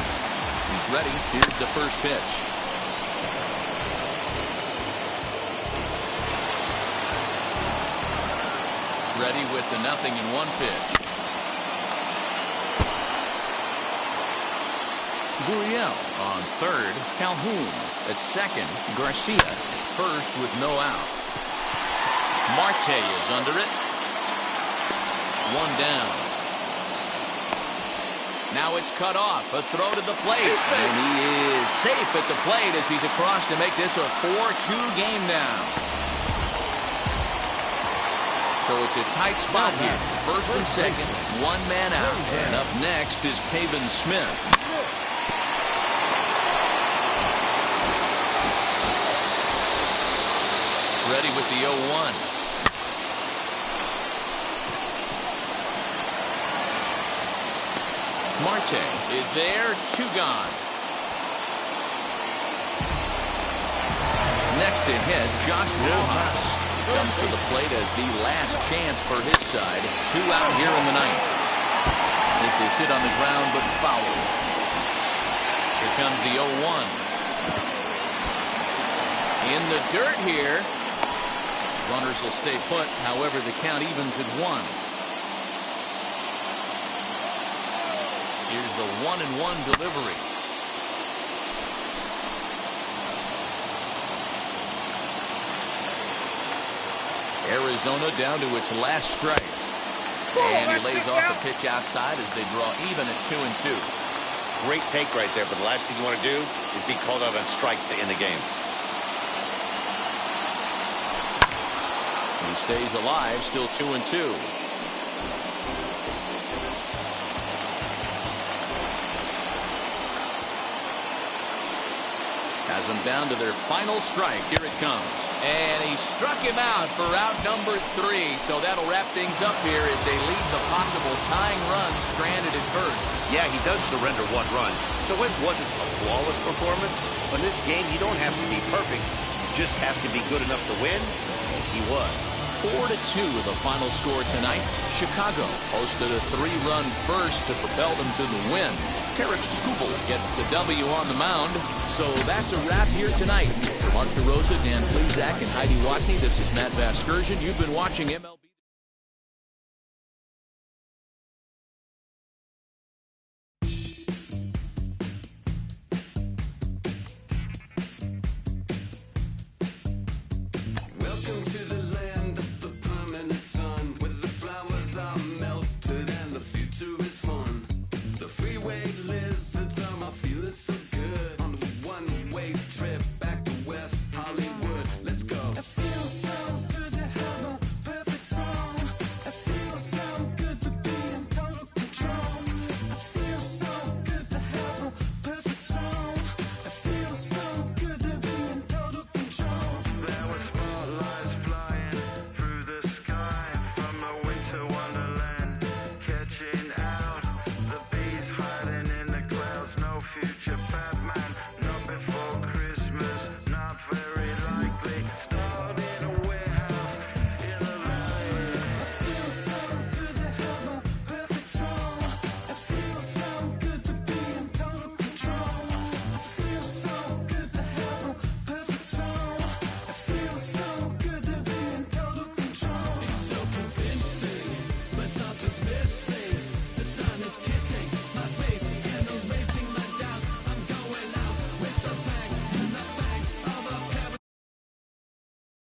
He's ready. Here's the first pitch. Ready with the 0-1 pitch. Gurriel on third, Calhoun at second, Garcia at first with no outs. Marte is under it. 1 down. Now it's cut off. A throw to the plate. And he is safe at the plate as he's across to make this a 4-2 game now. So it's a tight spot here. First and second, 1 man out. And up next is Pavin Smith. Ready with the 0-1. Marte is there, 2 gone. Next to hit, Josh Rojas comes to the plate as the last chance for his side. 2 out here in the ninth. This is hit on the ground but fouled. Here comes the 0-1. In the dirt here. Runners will stay put. However, the count evens at 1. Here's the 1-1 delivery. Arizona down to its last strike. And he lays off a pitch outside as they draw even at 2-2. Great take right there, but the last thing you want to do is be called out on strikes to end the game. He stays alive, still 2-2. Has them down to their final strike. Here it comes. And he struck him out for out number 3. So that'll wrap things up here as they leave the possible tying run stranded at first. Yeah, he does surrender 1 run. So it wasn't a flawless performance. In this game, you don't have to be perfect. You just have to be good enough to win. And he was. 4-2 the final score tonight. Chicago posted a 3-run first to propel them to the win. Tarek Skubal gets the W on the mound. So that's a wrap here tonight. For Mark DeRosa, Dan Plezak, and Heidi Watney, this is Matt Vasgersian. You've been watching MLB. Welcome to the